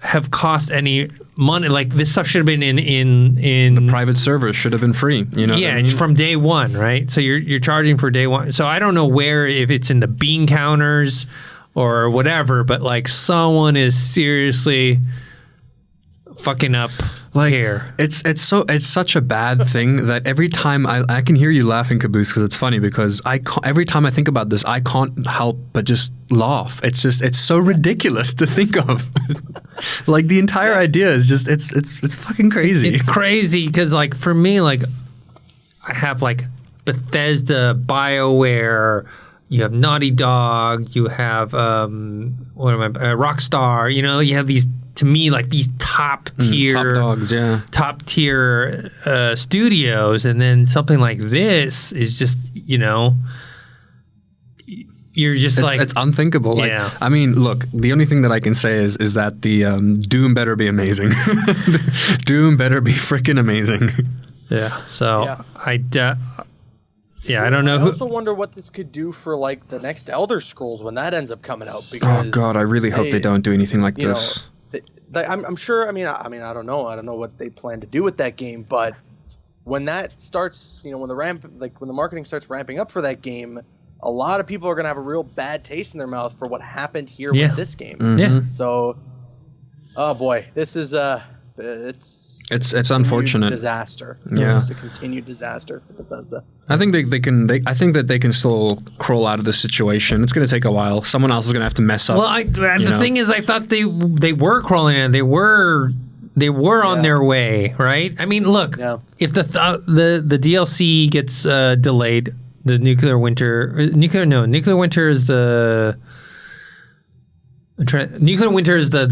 have cost any money. Like this stuff should have been in the private servers should have been free. It's from day one, right? So you're charging for day one. So I don't know if it's in the bean counters or whatever, but like someone is seriously fucking up here. It's such a bad thing that every time I can hear you laughing, Caboose, because it's funny because every time I think about this, I can't help but just laugh. It's so ridiculous to think of. Like the entire idea is just it's fucking crazy. It's crazy because like for me, like I have like Bethesda, BioWare, you have Naughty Dog, you have Rockstar. You have these, to me, like these top tier studios, and then something like this is just you're just it's unthinkable. Yeah. I mean, look, the only thing that I can say is that the Doom better be amazing. Doom better be freaking amazing. Yeah. So I don't know. I also wonder what this could do for like the next Elder Scrolls when that ends up coming out. Because oh God, I really hope they don't do anything like this. I'm sure. I mean, I don't know. I don't know what they plan to do with that game, but when that starts, when the marketing starts ramping up for that game, a lot of people are going to have a real bad taste in their mouth for what happened here with this game. Mm-hmm. Yeah. So, oh boy, this is it's unfortunate disaster. Yeah, it's just a continued disaster for Bethesda. I think I think that they can still crawl out of this situation. It's going to take a while. Someone else is going to have to mess up. Well, the thing is, I thought they were crawling in. They were on their way, right? I mean, look, if the DLC gets delayed, the Nuclear Winter is the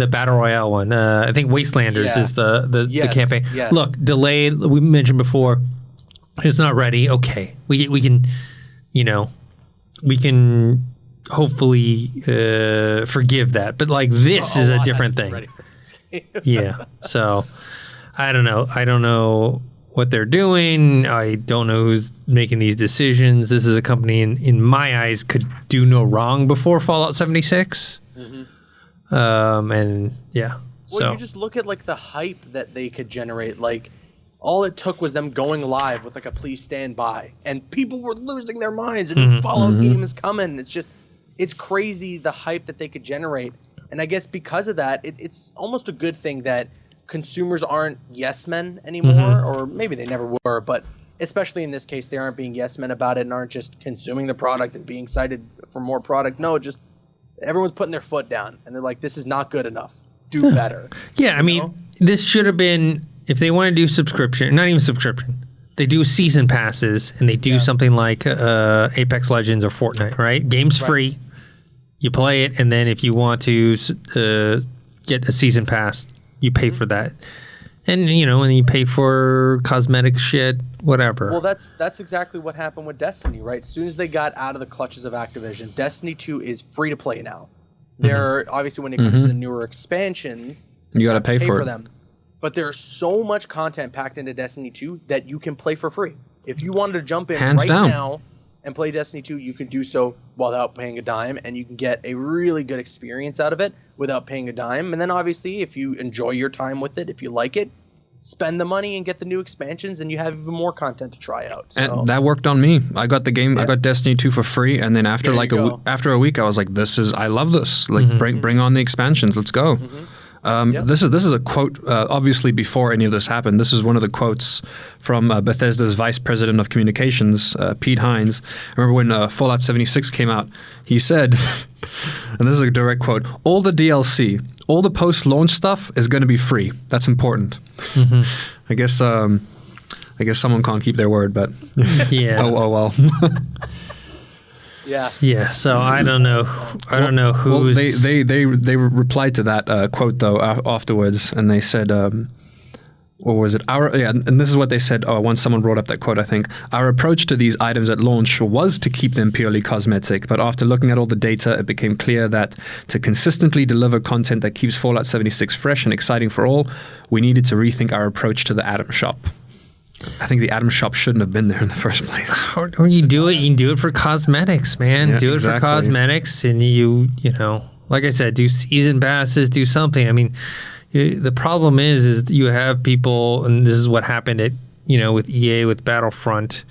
Battle Royale one. I think Wastelanders is the campaign. Yes. Look, delayed. We mentioned before, it's not ready. Okay, we can hopefully forgive that. But like this is a different thing. Yeah. So I don't know what they're doing. I don't know who's making these decisions. This is a company in my eyes could do no wrong before Fallout 76. Mm-hmm. And yeah. Well, you just look at like the hype that they could generate. Like all it took was them going live with like a please stand by, and people were losing their minds. A new Fallout game is coming. It's crazy the hype that they could generate. And I guess because of that, it's almost a good thing that consumers aren't yes men anymore, or maybe they never were, but especially in this case, they aren't being yes men about it and aren't just consuming the product and being excited for more product. No, just everyone's putting their foot down and they're like, this is not good enough. Do better. Yeah, I mean, this should have been, if they want to do subscription, not even subscription, they do season passes and they do something like Apex Legends or Fortnite, right? Game's free. You play it, and then if you want to get a season pass, you pay for that. And, and you pay for cosmetic shit, whatever. Well, that's exactly what happened with Destiny, right? As soon as they got out of the clutches of Activision, Destiny 2 is free to play now. They're obviously, when it comes to the newer expansions, you got to pay for them. But there's so much content packed into Destiny 2 that you can play for free. If you wanted to jump in now and play Destiny 2, you can do so without paying a dime, and you can get a really good experience out of it without paying a dime. And then obviously, if you enjoy your time with it, if you like it, spend the money and get the new expansions, and you have even more content to try out. So. And that worked on me. I got the game. I got Destiny 2 for free, and then after after a week, I was like, I love this. Like, bring on the expansions. Let's go. This is a quote. Obviously, before any of this happened, this is one of the quotes from Bethesda's vice president of communications, Pete Hines. I remember when Fallout 76 came out, he said, and this is a direct quote: "All the DLC, all the post-launch stuff is going to be free. That's important." I guess someone can't keep their word, but yeah. oh well. Yeah. So I don't know. I don't know who's. Well, they replied to that quote though afterwards, and they said, what was it? And this is what they said. Once someone brought up that quote, I think our approach to these items at launch was to keep them purely cosmetic, but after looking at all the data, it became clear that to consistently deliver content that keeps Fallout 76 fresh and exciting for all, we needed to rethink our approach to the Atom Shop. I think the Atom Shop shouldn't have been there in the first place. Or you do it. You can do it for cosmetics, man. Yeah, do it for cosmetics, and you know, like I said, do season passes, do something. I mean, the problem is you have people, and this is what happened at with EA with Battlefront.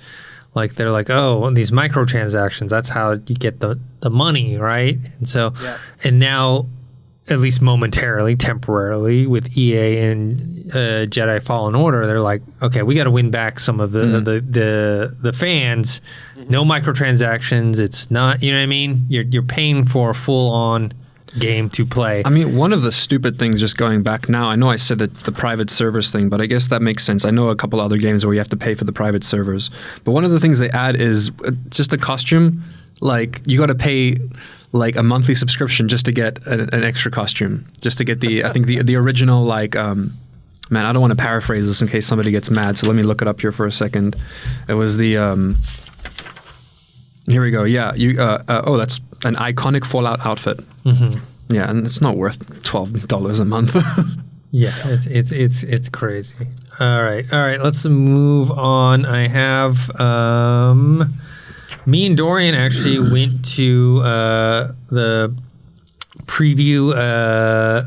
Like they're like, oh, these microtransactions. That's how you get the money, right? And so, and now, at least momentarily, temporarily, with EA and Jedi Fallen Order, they're like, okay, we got to win back some of the fans. No microtransactions. It's not, you know what I mean? You're paying for a full on game to play. I mean, one of the stupid things, just going back now, I know I said that the private servers thing, but I guess that makes sense. I know a couple other games where you have to pay for the private servers, but one of the things they add is just a costume. Like you got to pay like a monthly subscription just to get an extra costume, just to get I think the original, like, man, I don't want to paraphrase this in case somebody gets mad, so let me look it up here for a second. It was the, here we go. Yeah. That's an iconic Fallout outfit. Yeah. And it's not worth $12 a month. Yeah. It's crazy. All right. Let's move on. I have, me and Dorian actually went to the preview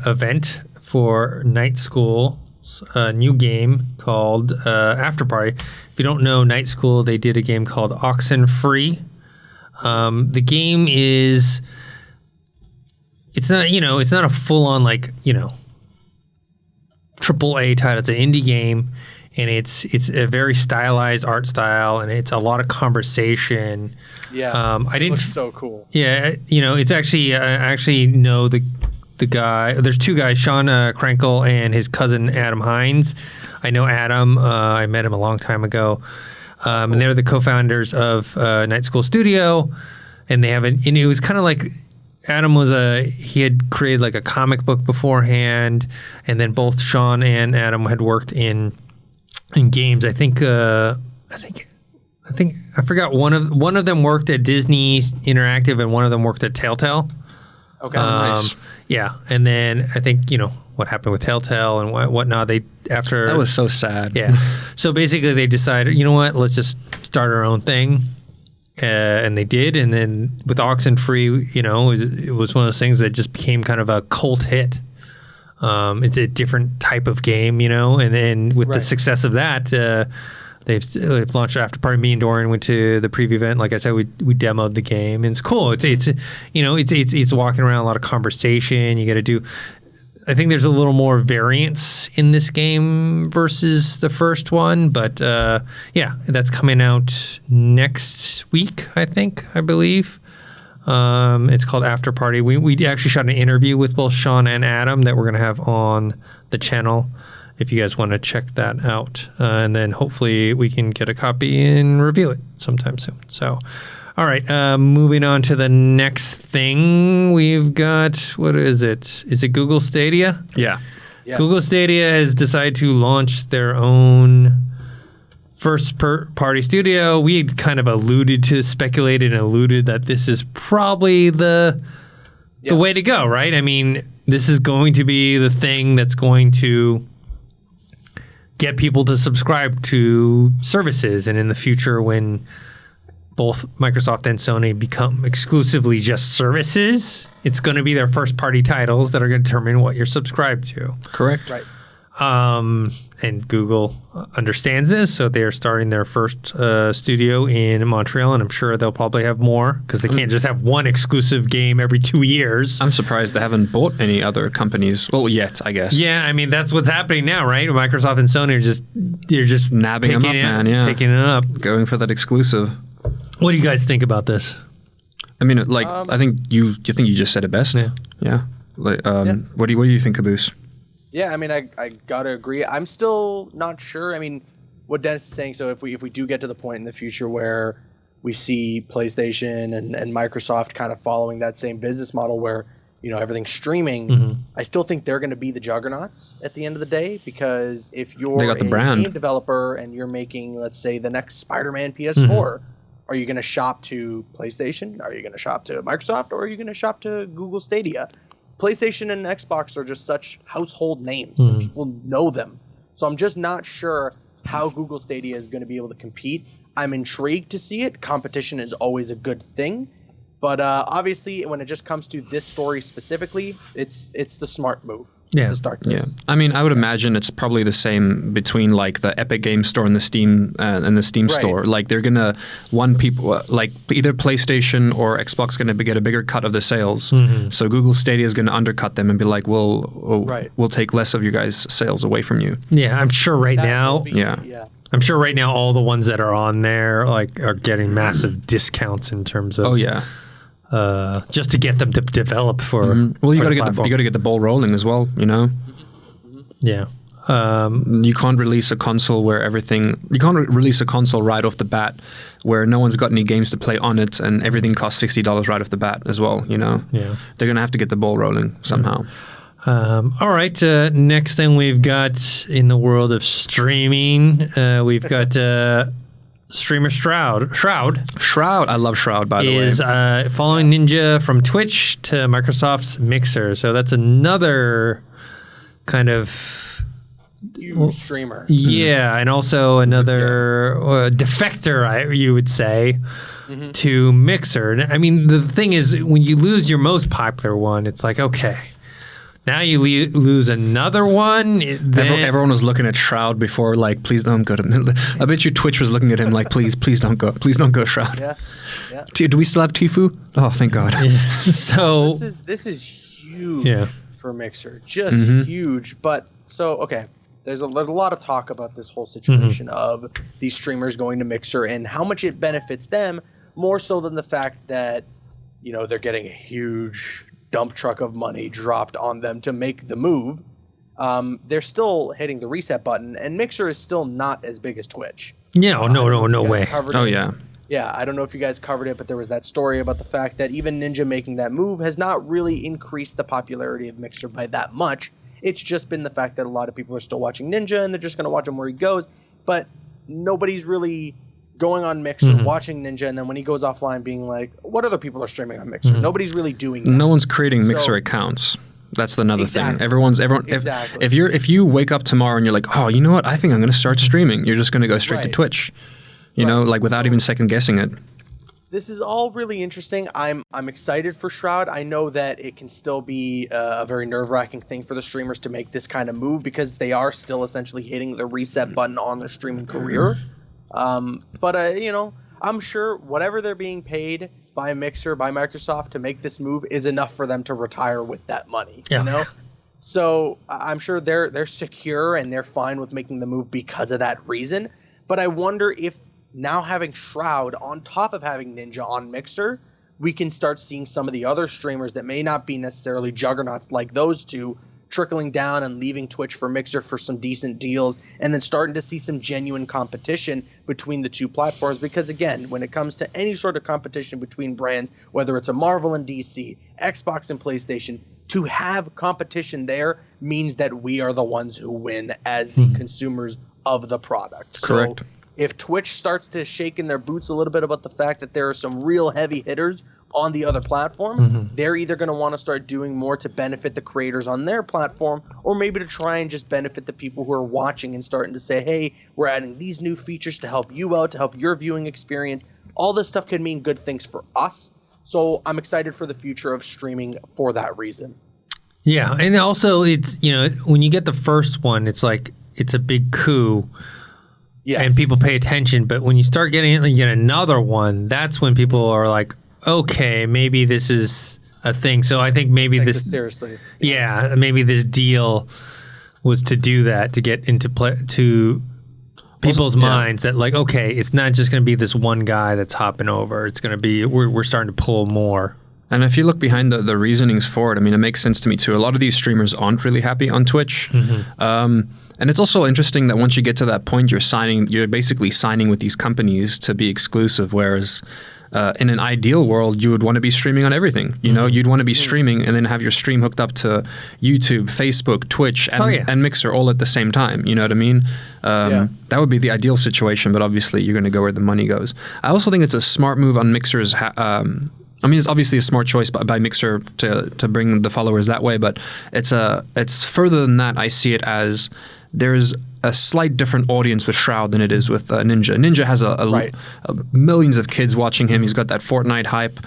event for Night School's new game called Afterparty. If you don't know Night School, they did a game called Oxenfree. The game is, it's not a full-on AAA title. It's an indie game. And it's a very stylized art style, and it's a lot of conversation. Yeah, it looks so cool. Yeah, it's actually I actually know the guy. There's two guys, Sean Krenkel and his cousin Adam Hines. I know Adam. I met him a long time ago, and they're the co-founders of Night School Studio. And they have and it was kind of like Adam he had created like a comic book beforehand, and then both Sean and Adam had worked in games. I think I forgot one of them worked at Disney Interactive and one of them worked at Telltale. Okay, nice. Yeah, and then I think what happened with Telltale and whatnot. That was so sad. Yeah, so basically they decided, let's just start our own thing, and they did. And then with Oxenfree, it was one of those things that just became kind of a cult hit. It's a different type of game, and then with the success of that, they've launched Afterparty. Me and Dorian went to the preview event. Like I said, we demoed the game, and it's cool. It's walking around, a lot of conversation. You got to do. I think there's a little more variance in this game versus the first one, but that's coming out next week. I believe. It's called Afterparty. We actually shot an interview with both Sean and Adam that we're going to have on the channel if you guys want to check that out. And then hopefully we can get a copy and review it sometime soon. So, all right, moving on to the next thing. We've got, what is it? Is it Google Stadia? Yeah. Yes. Google Stadia has decided to launch their own first-party studio. We had kind of speculated that this is probably the way to go, right? I mean, this is going to be the thing that's going to get people to subscribe to services. And in the future, when both Microsoft and Sony become exclusively just services, it's going to be their first-party titles that are going to determine what you're subscribed to. Correct. Right. And Google understands this, so they are starting their first studio in Montreal, and I'm sure they'll probably have more because they can't just have one exclusive game every 2 years. I'm surprised they haven't bought any other companies. Well, yet, I guess. Yeah, I mean, that's what's happening now, right? Microsoft and Sony are just nabbing them up, man. Yeah, picking it up, going for that exclusive. What do you guys think about this? I mean, like, I think you just said it best. Yeah. Like, What do you think, Caboose? Yeah, I mean, I gotta agree. I'm still not sure. I mean, what Dennis is saying. So if we do get to the point in the future where we see PlayStation and Microsoft kind of following that same business model where everything's streaming, I still think they're going to be the juggernauts at the end of the day, because if you're a game developer and you're making, let's say, the next Spider-Man PS4, are you going to shop to PlayStation? Are you going to shop to Microsoft? Or are you going to shop to Google Stadia? PlayStation and Xbox are just such household names and people know them. So I'm just not sure how Google Stadia is going to be able to compete. I'm intrigued to see it. Competition is always a good thing. But obviously, when it just comes to this story specifically, it's the smart move to start this. Yeah, I mean, I would imagine it's probably the same between like the Epic Game Store and the Steam Store. Like they're gonna people like either PlayStation or Xbox gonna get a bigger cut of the sales. So Google Stadia is gonna undercut them and be like, we'll take less of your guys' sales away from you. Yeah, I'm sure now. I'm sure right now all the ones that are on there are getting massive discounts in terms of. Oh yeah. Just to get them to develop for. Well, you got to get the ball rolling as well. Yeah. You can't release a console You can't release a console right off the bat where no one's got any games to play on it, and everything costs $60 right off the bat as well. Yeah. They're gonna have to get the ball rolling somehow. All right. Next thing we've got in the world of streaming, we've got. Streamer Shroud. I love Shroud, by the way. Is following Ninja from Twitch to Microsoft's Mixer. So that's another kind of huge streamer. Yeah, and also another defector, you would say, to Mixer. I mean, the thing is, when you lose your most popular one, it's like, okay. Now you lose another one. Everyone was looking at Shroud before, like, please don't go to. I bet you Twitch was looking at him like, please don't go, Shroud. Yeah. Do we still have Tfue? Oh, thank God. Yeah. So this is huge for Mixer, just huge. But okay, there's a lot of talk about this whole situation of these streamers going to Mixer and how much it benefits them, more so than the fact that they're getting a huge dump truck of money dropped on them to make the move. They're still hitting the reset button, and Mixer is still not as big as Twitch. Yeah, no way. Yeah, I don't know if you guys covered it, but there was that story about the fact that even Ninja making that move has not really increased the popularity of Mixer by that much. It's just been the fact that a lot of people are still watching Ninja, and they're just going to watch him where he goes, but nobody's really going on Mixer, watching Ninja, and then when he goes offline being like, what other people are streaming on Mixer? Nobody's really doing that. No one's creating Mixer accounts. That's another thing. Everyone. If you wake up tomorrow and you're like, oh, you know what? I think I'm going to start streaming. You're just going to go straight to Twitch, like without even second guessing it. This is all really interesting. I'm excited for Shroud. I know that it can still be a very nerve-wracking thing for the streamers to make this kind of move because they are still essentially hitting the reset button on their streaming career. But I'm sure whatever they're being paid by Mixer, by Microsoft to make this move is enough for them to retire with that money. So I'm sure they're secure and they're fine with making the move because of that reason. But I wonder if now having Shroud on top of having Ninja on Mixer, we can start seeing some of the other streamers that may not be necessarily juggernauts like those two trickling down and leaving Twitch for Mixer for some decent deals, and then starting to see some genuine competition between the two platforms. Because again, when it comes to any sort of competition between brands, whether it's a Marvel and DC, Xbox and PlayStation, to have competition there means that we are the ones who win as the consumers of the product. Correct. So if Twitch starts to shake in their boots a little bit about the fact that there are some real heavy hitters on the other platform, they're either going to want to start doing more to benefit the creators on their platform, or maybe to try and just benefit the people who are watching and starting to say, hey, we're adding these new features to help you out, to help your viewing experience. All this stuff can mean good things for us. So I'm excited for the future of streaming for that reason. Yeah, and also it's, when you get the first one, it's like it's a big coup. Yes. And people pay attention, but when you start getting it and you get another one, that's when people are like, okay, maybe this is a thing. So I think maybe this seriously. Yeah, maybe this deal was to do that, to get into to people's minds that like, okay, it's not just going to be this one guy that's hopping over. It's going to be we're starting to pull more. And if you look behind the reasonings for it, I mean, it makes sense to me too. A lot of these streamers aren't really happy on Twitch. And it's also interesting that once you get to that point, you're basically signing with these companies to be exclusive, whereas in an ideal world, you would want to be streaming on everything. You'd want to be streaming and then have your stream hooked up to YouTube, Facebook, Twitch, and Mixer all at the same time. You know what I mean? That would be the ideal situation, but obviously you're going to go where the money goes. I also think it's a smart move on Mixer's it's obviously a smart choice by Mixer to bring the followers that way, but it's further than that. I see it as there's a slight different audience with Shroud than it is with Ninja. Ninja has millions of kids watching him. He's got that Fortnite hype.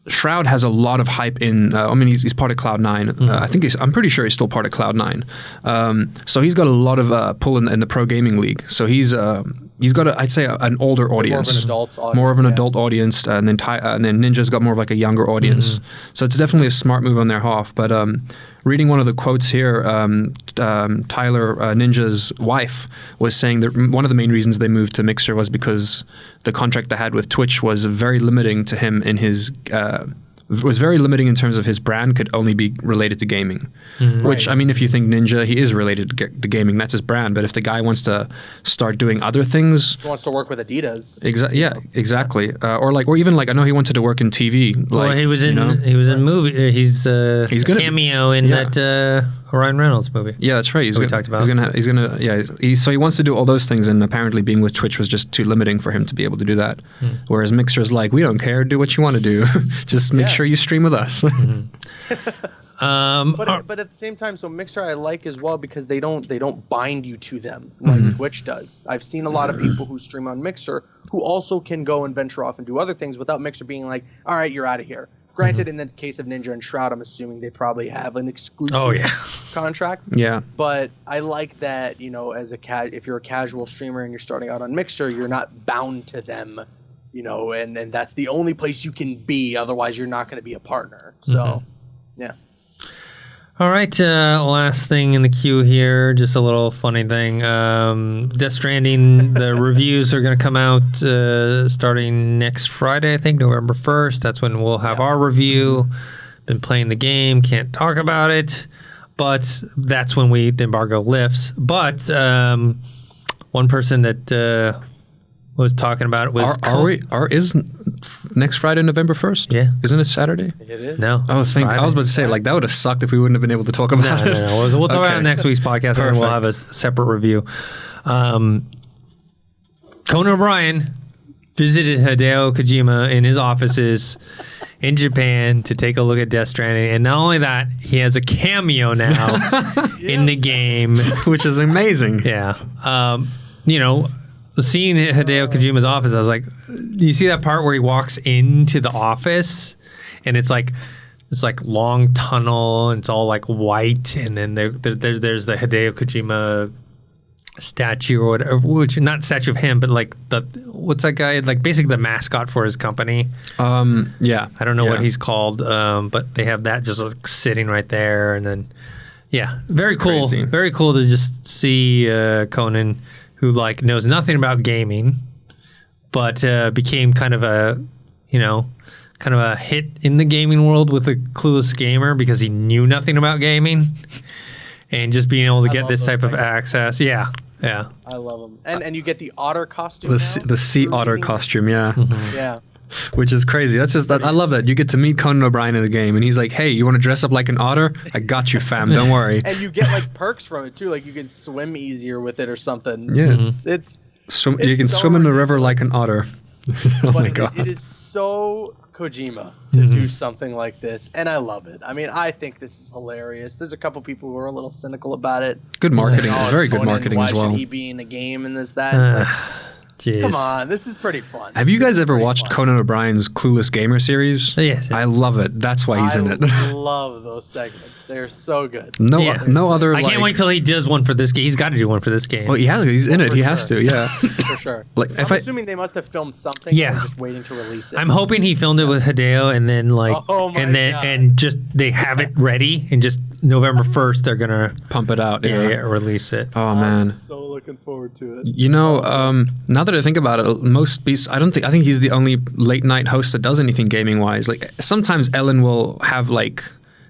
Shroud has a lot of hype in. He's part of Cloud9. I'm pretty sure he's still part of Cloud9. So he's got a lot of pull in the pro gaming league. So he's got I'd say an older audience, more of an adult audience, and then Ninja's got more of like a younger audience. So it's definitely a smart move on their half. But reading one of the quotes here, Tyler, Ninja's wife, was saying that one of the main reasons they moved to Mixer was because the contract they had with Twitch was very limiting to him in his. Was very limiting in terms of his brand could only be related to gaming. Which, I mean, if you think Ninja, he is related to gaming. That's his brand. But if the guy wants to start doing other things... He wants to work with Adidas. Exactly. Or even I know he wanted to work in TV. Well, he was in movie. He's a cameo in that Ryan Reynolds movie. Yeah, that's right. We talked about. So he wants to do all those things, and apparently being with Twitch was just too limiting for him to be able to do that. Whereas Mixer's like, we don't care. Do what you want to do. Just make sure you stream with us. But at the same time, so Mixer I like as well because they don't bind you to them like Twitch does. I've seen a lot of people who stream on Mixer who also can go and venture off and do other things without Mixer being like, all right, you're out of here. Granted, in the case of Ninja and Shroud, I'm assuming they probably have an exclusive contract. Yeah. But I like that, if you're a casual streamer and you're starting out on Mixer, you're not bound to them, and that's the only place you can be. Otherwise, you're not going to be a partner. So, yeah. All right, last thing in the queue here, just a little funny thing. Death Stranding, the reviews are going to come out starting next Friday, I think, November 1st. That's when we'll have our review. Been playing the game, can't talk about it, but that's when the embargo lifts. But one person that was talking about it was... Is next Friday, November 1st? Yeah. Isn't it Saturday? It is. No. I was about to say, that would have sucked if we wouldn't have been able to talk about it. No. We'll talk about it next week's podcast, and we'll have a separate review. Conan O'Brien visited Hideo Kojima in his offices in Japan to take a look at Death Stranding. And not only that, he has a cameo now in the game. Which is amazing. Yeah. Seeing Hideo Kojima's office, I was like, you see that part where he walks into the office and it's like long tunnel and it's all like white, and then there's the Hideo Kojima statue or whatever, which not statue of him, but like what's that guy, like basically the mascot for his company. I don't know what he's called, but they have that just like sitting right there, and then very cool. Crazy. Very cool to just see Conan, who knows nothing about gaming, but became kind of a hit in the gaming world with a clueless gamer because he knew nothing about gaming, and just being able to get this type of access. Yeah. I love them, and you get the otter costume. The sea otter costume, yeah. Yeah. Which is crazy. That's just I love that. You get to meet Conan O'Brien in the game, and he's like, "Hey, you want to dress up like an otter? I got you, fam. Don't worry." And you get perks from it too. Like you can swim easier with it or something. Yeah, it's you can swim in the river like an otter. My God! It is so Kojima to do something like this, and I love it. I mean, I think this is hilarious. There's a couple people who are a little cynical about it. Good marketing, very good marketing why as well. Why should he be in a game and this that? Jeez. Come on, this is pretty fun. Have you guys ever watched Conan O'Brien's Clueless Gamer series? Yes. I love it. That's why he's in it. I love those segments. They're so good. No other. I can't wait till he does one for this game. He's got to do one for this game. Well, yeah, he's in it. He has to. Yeah, for sure. Like, I'm assuming they must have filmed something. Yeah. And they're just waiting to release it. I'm hoping he filmed it with Hideo, and then and just they have it ready, and just November 1st they're gonna pump it out. Release it. Oh man, I'm so looking forward to it. You know, now that I think about it, I think he's the only late night host that does anything gaming wise. Like sometimes Ellen will have like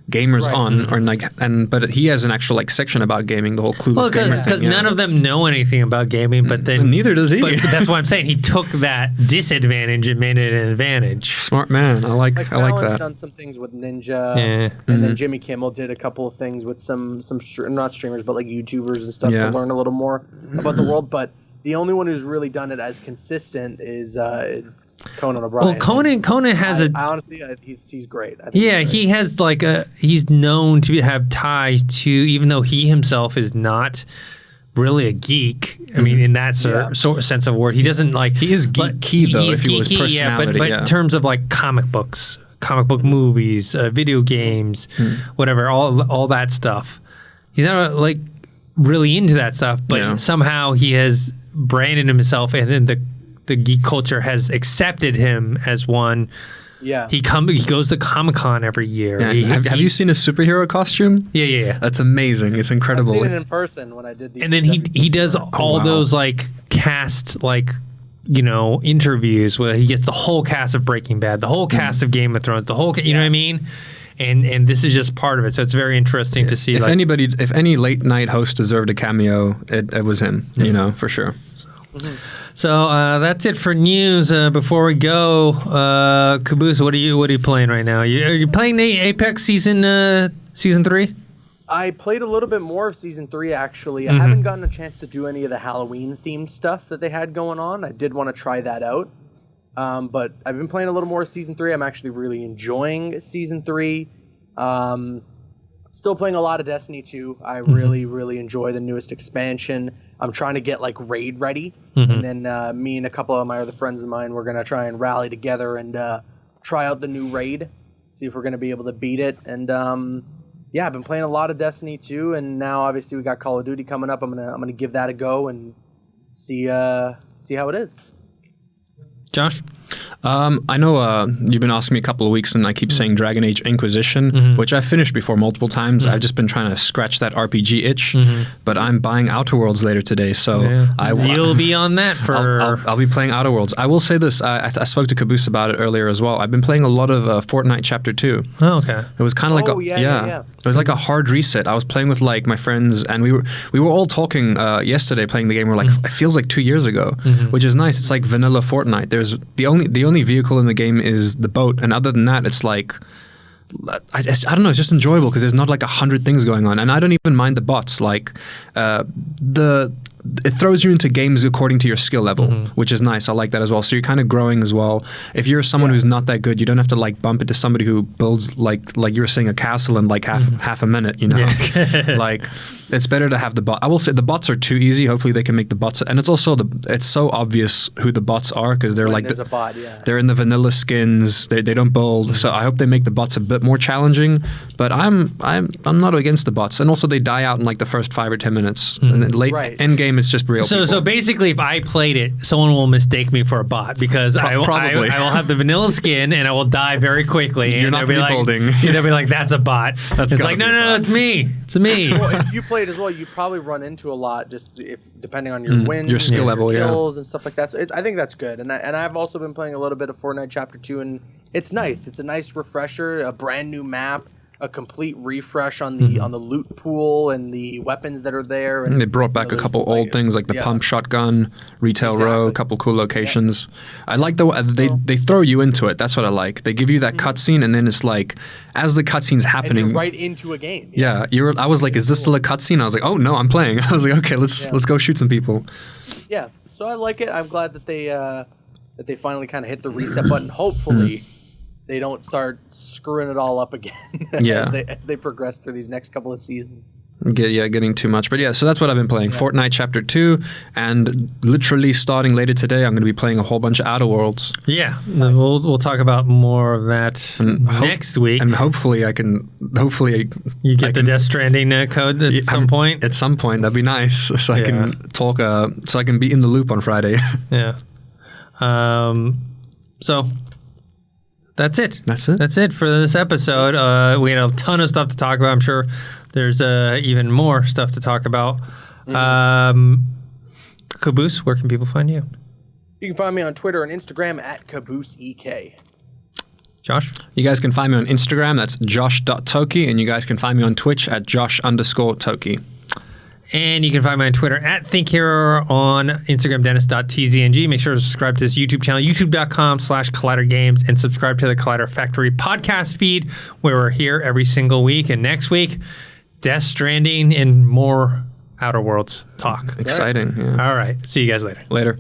gamers on or like, but he has an actual like section about gaming, the whole Clueless Gamer thing. Because none of them know anything about gaming, but then neither does he. But that's why I'm saying he took that disadvantage and made it an advantage. Smart man. I like that. Done some things with Ninja, and then Jimmy Kimmel did a couple of things with some not streamers but like YouTubers and stuff to learn a little more about the world. But the only one who's really done it as consistent is Conan O'Brien. Well, Conan has honestly, he's great. He has he's known to have ties to, even though he himself is not really a geek. I mean, in that sort of sense of word, he doesn't like. He is geeky though. If he was personality, but in terms of like comic books, comic book movies, video games, whatever, all that stuff, he's not like really into that stuff. But somehow he has branded himself, and then the geek culture has accepted him as one. Yeah, he goes to Comic-Con every year. Yeah, have you seen his superhero costume? Yeah. That's amazing. It's incredible. I've seen it in person when I did the. And then he does all those like cast interviews where he gets the whole cast of Breaking Bad, the whole cast of Game of Thrones, the whole you know what I mean. And this is just part of it, so it's very interesting to see. If any late night host deserved a cameo, it was him. You know, for sure. So that's it for news. Before we go, Caboose, what are you playing right now? Are you playing the Apex season 3? I played a little bit more of season 3 actually. I haven't gotten a chance to do any of the Halloween themed stuff that they had going on. I did want to try that out. But I've been playing a little more of Season 3. I'm actually really enjoying Season 3. Still playing a lot of Destiny 2. I really, really enjoy the newest expansion. I'm trying to get, like, Raid ready. And then me and a couple of my other friends of mine, we're going to try and rally together and try out the new Raid. See if we're going to be able to beat it. And, I've been playing a lot of Destiny 2. And now, obviously, we got Call of Duty coming up. I'm gonna give that a go and see how it is. Josh? I know you've been asking me a couple of weeks, and I keep saying Dragon Age Inquisition, which I've finished before multiple times. I've just been trying to scratch that RPG itch, but I'm buying Outer Worlds later today, so you'll be on that for. I'll be playing Outer Worlds. I will say this: I spoke to Caboose about it earlier as well. I've been playing a lot of Fortnite Chapter 2. Oh, okay. It was kind of like it was like a hard reset. I was playing with like my friends, and we were all talking yesterday, playing the game. We're like, it feels like 2 years ago, which is nice. It's like vanilla Fortnite. There's the only vehicle in the game is the boat, and other than that, it's like I don't know. It's just enjoyable because there's not like 100 things going on, and I don't even mind the bots. Like it throws you into games according to your skill level, which is nice. I like that as well. So you're kind of growing as well. If you're someone who's not that good, you don't have to like bump into somebody who builds like you were saying a castle in like half a minute. You know, like it's better to have the bot. I will say the bots are too easy. Hopefully they can make the bots, and it's also it's so obvious who the bots are because they're there's a bot. They're in the vanilla skins. They don't build. So I hope they make the bots a bit more challenging. But I'm not against the bots, and also they die out in like the first 5 or 10 minutes, and then late end game it's just real. So basically, if I played it, someone will mistake me for a bot because I will have the vanilla skin and I will die very quickly. You're and not rebuilding. They'll be like, "That's a bot." It's like, no, it's me. It's me. Well, if you played as well, you probably run into a lot just depending on your wins, your skill level, kills, and stuff like that. So I think that's good. And I've also been playing a little bit of Fortnite Chapter 2, and it's nice. It's a nice refresher, a brand new map, a complete refresh on the loot pool and the weapons that are there. And they brought back a couple old things like the pump shotgun, Retail Row, a couple cool locations. I like they throw you into it. That's what I like. They give you that cutscene, and then it's like as the cutscene's happening, and you're right into a game. I was like, is this still a cutscene? I was like, oh no, I'm playing. I was like, okay, let's go shoot some people. Yeah, so I like it. I'm glad that they finally kind of hit the reset button. Hopefully. They don't start screwing it all up again as they progress through these next couple of seasons. Getting too much. But yeah, so that's what I've been playing. Yeah. Fortnite Chapter 2, and literally starting later today, I'm going to be playing a whole bunch of Outer Worlds. Yeah, nice. We'll talk about more of that next week. And hopefully you get the Death Stranding code at some point. At some point, that'd be nice. So I can talk. So I can be in the loop on Friday. Yeah. So. That's it. That's it. That's it for this episode. We had a ton of stuff to talk about. I'm sure there's even more stuff to talk about. Caboose, where can people find you? You can find me on Twitter and Instagram at CabooseEK. Josh? You guys can find me on Instagram. That's josh.toki. And you guys can find me on Twitch at josh_toki. And you can find me on Twitter at ThinkHero, on Instagram, Dennis.tzng. Make sure to subscribe to this YouTube channel, youtube.com/ColliderGames, and subscribe to the Collider Factory podcast feed, where we're here every single week. And next week, Death Stranding and more Outer Worlds talk. Exciting. Yeah. All right. See you guys later. Later.